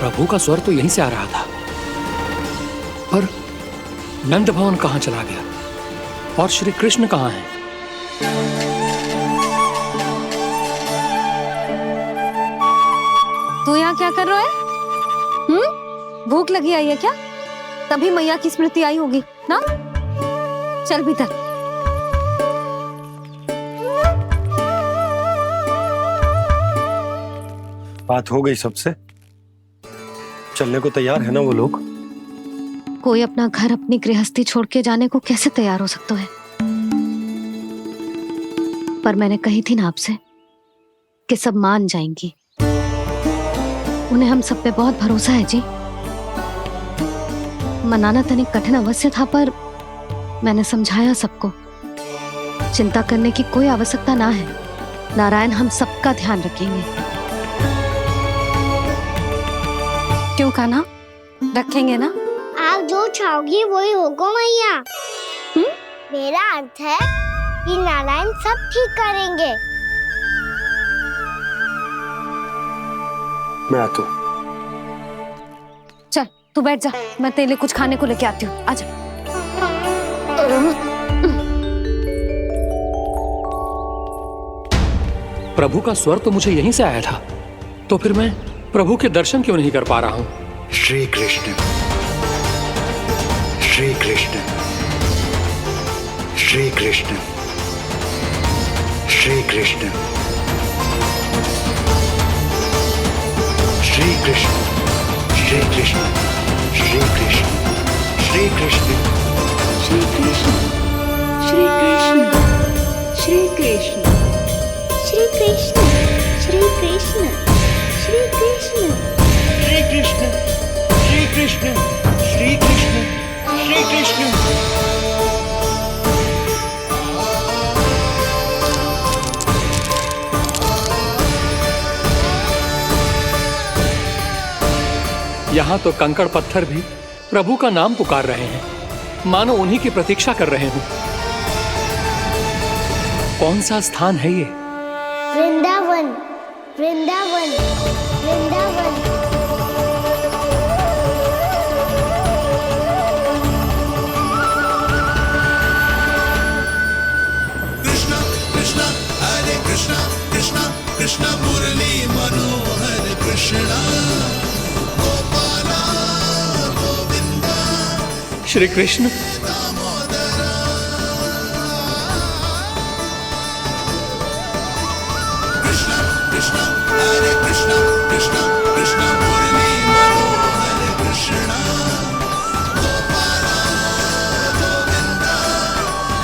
प्रभु का स्वर तो यहीं से आ रहा था, पर नंद भवन कहां चला गया और श्री कृष्ण कहां हैं? तू यहाँ क्या कर रहा है? भूख लगी आई है क्या? तभी मैया की स्मृति आई होगी ना। चल भीतर। बात हो गई सबसे? चलने को तैयार है ना वो लोग? कोई अपना घर, अपनी गृहस्थी छोड़ के जाने को कैसे तैयार हो सकता है? पर मैंने कही थी ना आपसे कि सब मान जाएंगी। उन्हें हम सब पे बहुत भरोसा है जी। मनाना तनिक कठिन अवश्य था, पर मैंने समझाया सबको। चिंता करने की कोई आवश्यकता ना है। नारायण हम सबका ध्यान रखेंगे। क्यों कान्हा, रखेंगे ना? आप जो चाहोगी वही होगा मैया। मेरा अर्थ है कि नारायण सब ठीक करेंगे। मैं आता हूं। चल तू बैठ जा, मैं तेरे लिए कुछ खाने को लेके आती हूँ। आजा। प्रभु का स्वर तो मुझे यहीं से आया था, तो फिर मैं प्रभु के दर्शन क्यों नहीं कर पा रहा हूं? श्री कृष्ण, श्री कृष्ण, श्री कृष्ण, श्री कृष्ण, श्री कृष्ण, श्री कृष्ण, श्री कृष्ण, श्री कृष्ण, श्री कृष्ण, श्री कृष्ण, श्री कृष्ण, श्री कृष्ण, श्री कृष्ण, श्री कृष्ण, श्री कृष्ण, श्री कृष्ण, श्री कृष्ण, श्री कृष्ण। यहाँ तो कंकड़ पत्थर भी प्रभु का नाम पुकार रहे हैं, मानो उन्हीं की प्रतीक्षा कर रहे हों। कौन सा स्थान है ये? वृंदावन, वृंदावन, वृंदावन। श्री कृष्ण। कृष्ण कृष्ण हरे कृष्ण कृष्ण कृष्ण मुरली मनोहर कृष्ण गोपाला गोविंदा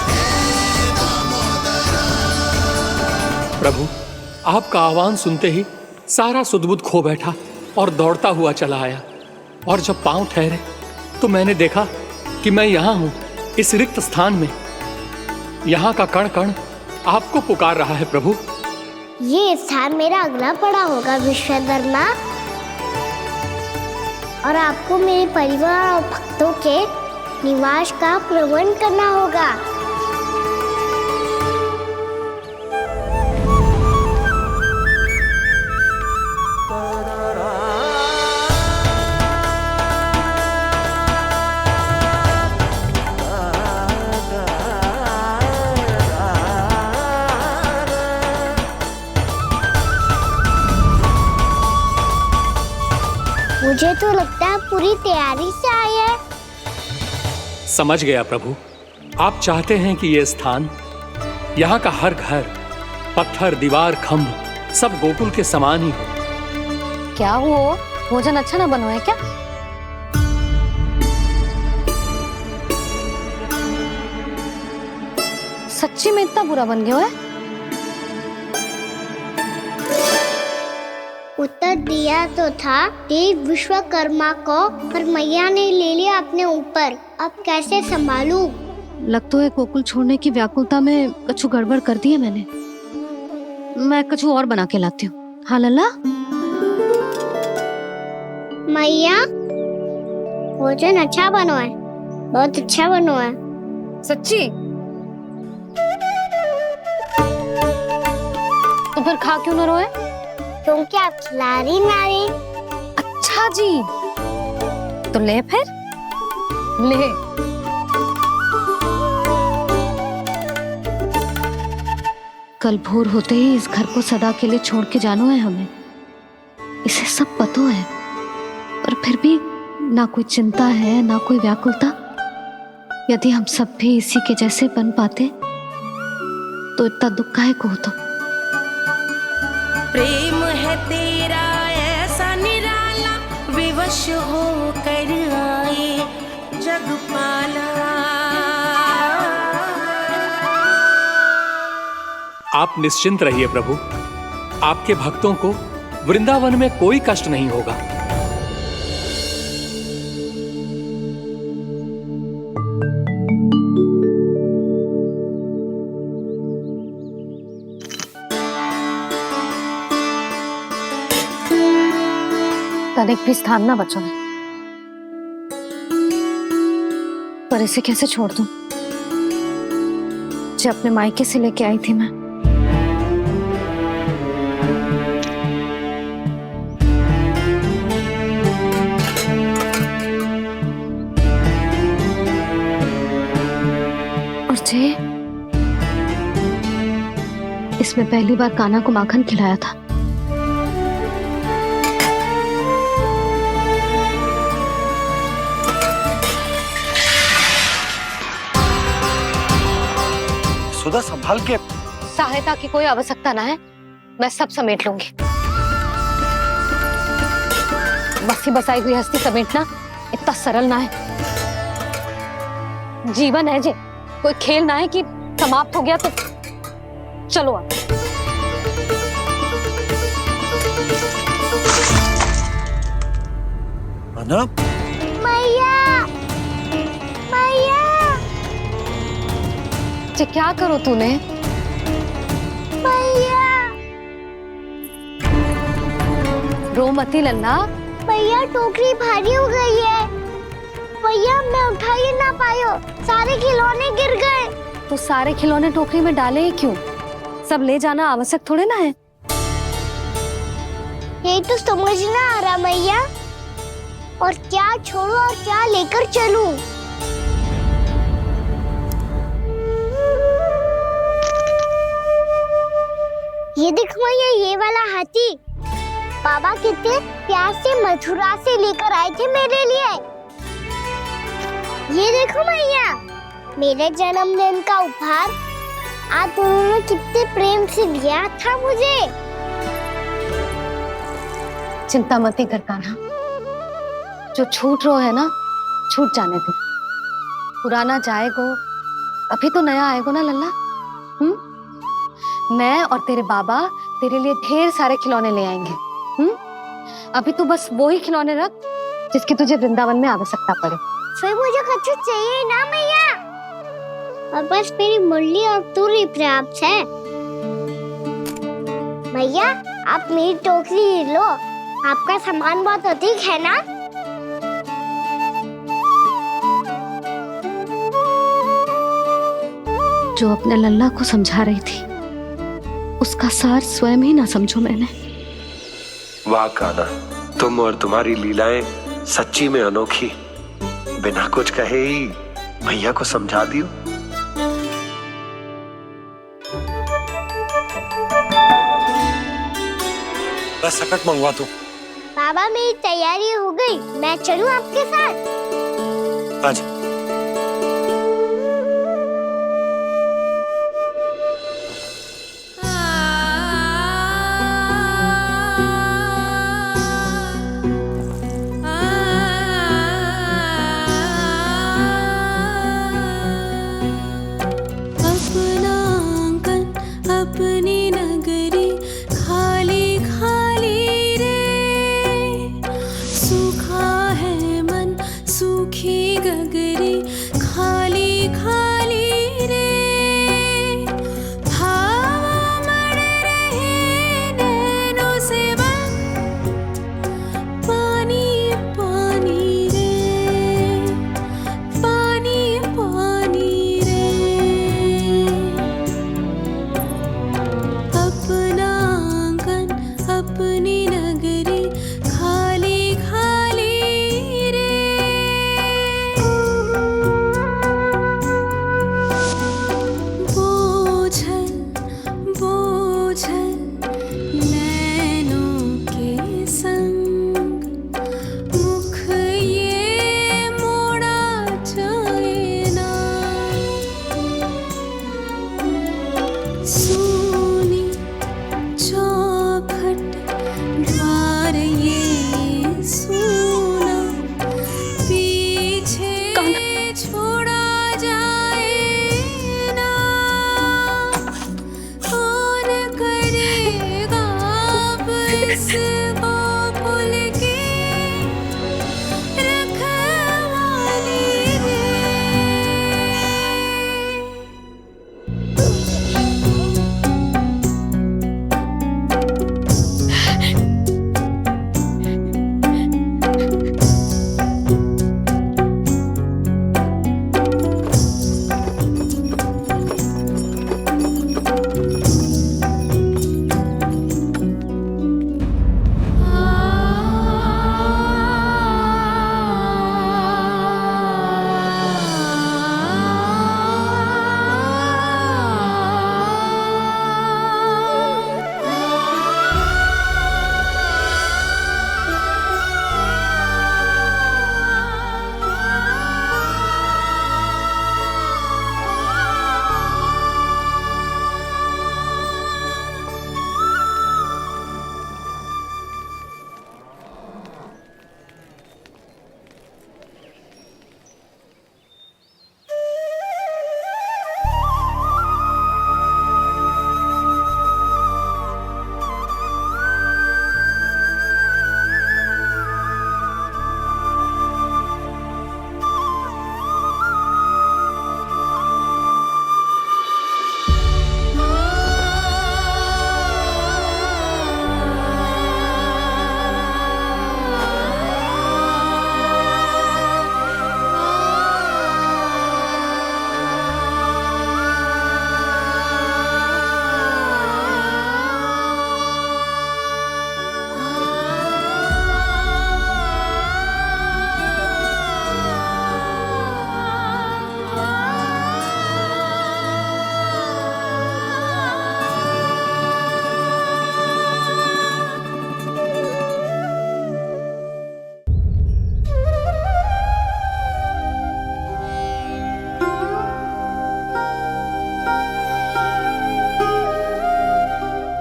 हे दामोदरा। प्रभु, आपका आह्वान सुनते ही सारा सुध-बुध खो बैठा और दौड़ता हुआ चला आया। और जब पांव ठहरे तो मैंने देखा कि मैं यहाँ हूँ, इस रिक्त स्थान में। यहाँ का कण कण आपको पुकार रहा है प्रभु। ये स्थान मेरा अगला पड़ा होगा विश्वकर्मा, और आपको मेरे परिवार और भक्तों के निवास का प्रबंध करना होगा। मुझे तो लगता है पूरी तैयारी से आए हैं। समझ गया प्रभु, आप चाहते हैं कि ये स्थान, यहाँ का हर घर, पत्थर, दीवार, खम्भ सब गोकुल के समान ही हो। क्या हुआ? भोजन अच्छा ना बनो है क्या? सच्ची में इतना बुरा बन गया है? उत्तर दिया तो था देव विश्वकर्मा को, पर मैया ने ले लिया अपने ऊपर। अब कैसे संभालूं? लग तो है गोकुल छोड़ने की व्याकुलता में कछु गड़बड़ कर दी है मैंने। मैं कछु और बना के लाती हूँ। हाँ लल्ला? मैया, भोजन अच्छा बनो है, बहुत अच्छा बनो है। सच्ची? तो फिर खा क्यों न रोए? क्योंकि आप खिला रही नारी। अच्छा जी, तो ले फिर ले। कल भोर होते ही इस घर को सदा के लिए छोड़ के जाना है हमें। इसे सब पता है, पर फिर भी ना कोई चिंता है ना कोई व्याकुलता। यदि हम सब भी इसी के जैसे बन पाते तो इतना दुख काहे को होता। प्रेम है तेरा ऐसा निराला, विवश हो कर आए जगपाला। आप निश्चिंत रहिए प्रभु, आपके भक्तों को वृंदावन में कोई कष्ट नहीं होगा। तनिक भी स्थान ना बचो है, पर इसे कैसे छोड़ दूं? जो अपने मायके से लेके आई थी मैं। और जे इसमें पहली बार कान्हा को माखन खिलाया था। सुधा संभाल के। सहायता की कोई आवश्यकता ना है, मैं सब समेट लूंगी। बसी बसाई हुई हस्ती समेटना इतना सरल ना है। जीवन है जे, कोई खेल ना है कि समाप्त हो गया तो चलो आप। मैया, मैया, क्या करो तूने? मैया, रो मती लल्ला। भैया टोकरी भारी हो गई है। भैया मैं उठा ही ना पायो, सारे खिलौने गिर गए। तो सारे खिलौने टोकरी में डाले ही क्यों? सब ले जाना आवश्यक थोड़े ना है। यही तो समझ ना आ रहा मैया, और क्या छोड़ू और क्या लेकर चलूं? ये देख मैया, ये वाला हाथी बाबा कितने प्यार से मथुरा से लेकर आए थे मेरे लिए। ये देखो भैया, मेरे जन्मदिन का उपहार आप उन्होंने कितने प्रेम से दिया था मुझे। चिंता मत कर कान्हा, जो छूट रो है ना छूट जाने दे। पुराना जाएगो, अभी तो नया आएगो ना लल्ला। मैं और तेरे बाबा तेरे लिए ढेर सारे खिलौने ले आएंगे। अभी तू बस वो ही खिलौने रख जिसकी तुझे वृंदावन में आवश्यकता पड़े। फिर मुझे कच्चू चाहिए ना भैया, और बस मेरी मुरली और तूरी पर्याप्त है। भैया आप मेरी टोकरी लो, आपका सामान बहुत अधिक है ना। जो अपने लल्ला को समझा रही थी उसका सार स्वयं ही ना समझो मैंने। वाह कान्हा, तुम और तुम्हारी लीलाएं सच्ची में अनोखी। बिना कुछ कहे ही भैया को समझा दियो। बस सकट मंगवा दो। बाबा मेरी तैयारी हो गई, मैं चलूं आपके साथ। आजा। अपना आंगन अपनी नगरी खाली खाली रे, सूखा है मन सूखी गगरी खाली खाली रे, हवा मर रहे नैनों से बन पानी पानी रे, पानी पानी रे।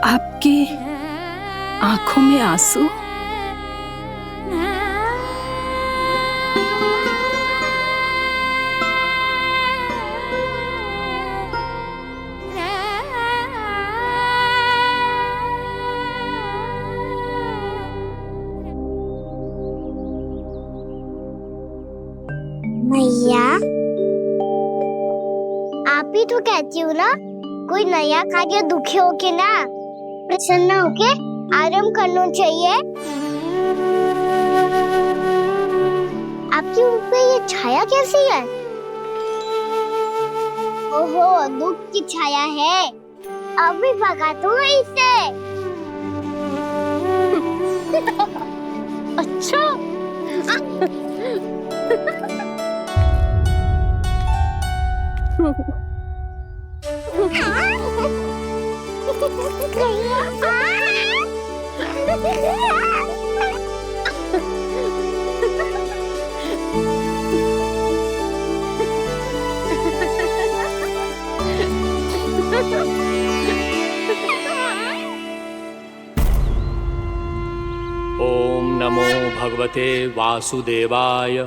आपकी आंखों में आंसू? मैया, आप ही तो कहती हो ना, कोई नया कार्य दुखी होके ना प्रसन्न होके आराम करना चाहिए। आपके मुंह पे ये छाया कैसी है? ओहो, दुख की छाया है। अभी भगा दो इसे। अच्छा। ओम नमो भगवते वासुदेवाय।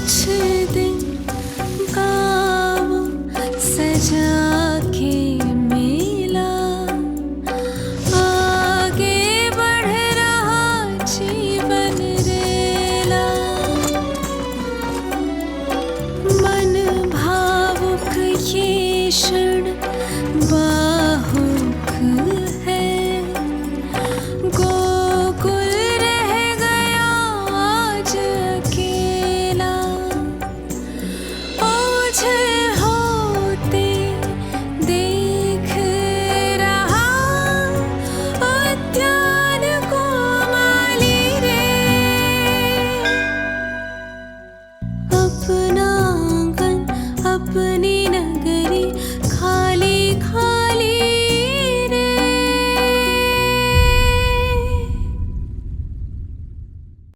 कुछ दिन गाँव सजा के मेला आगे बढ़ रहा जीवन रेला मन भावुक ये क्षण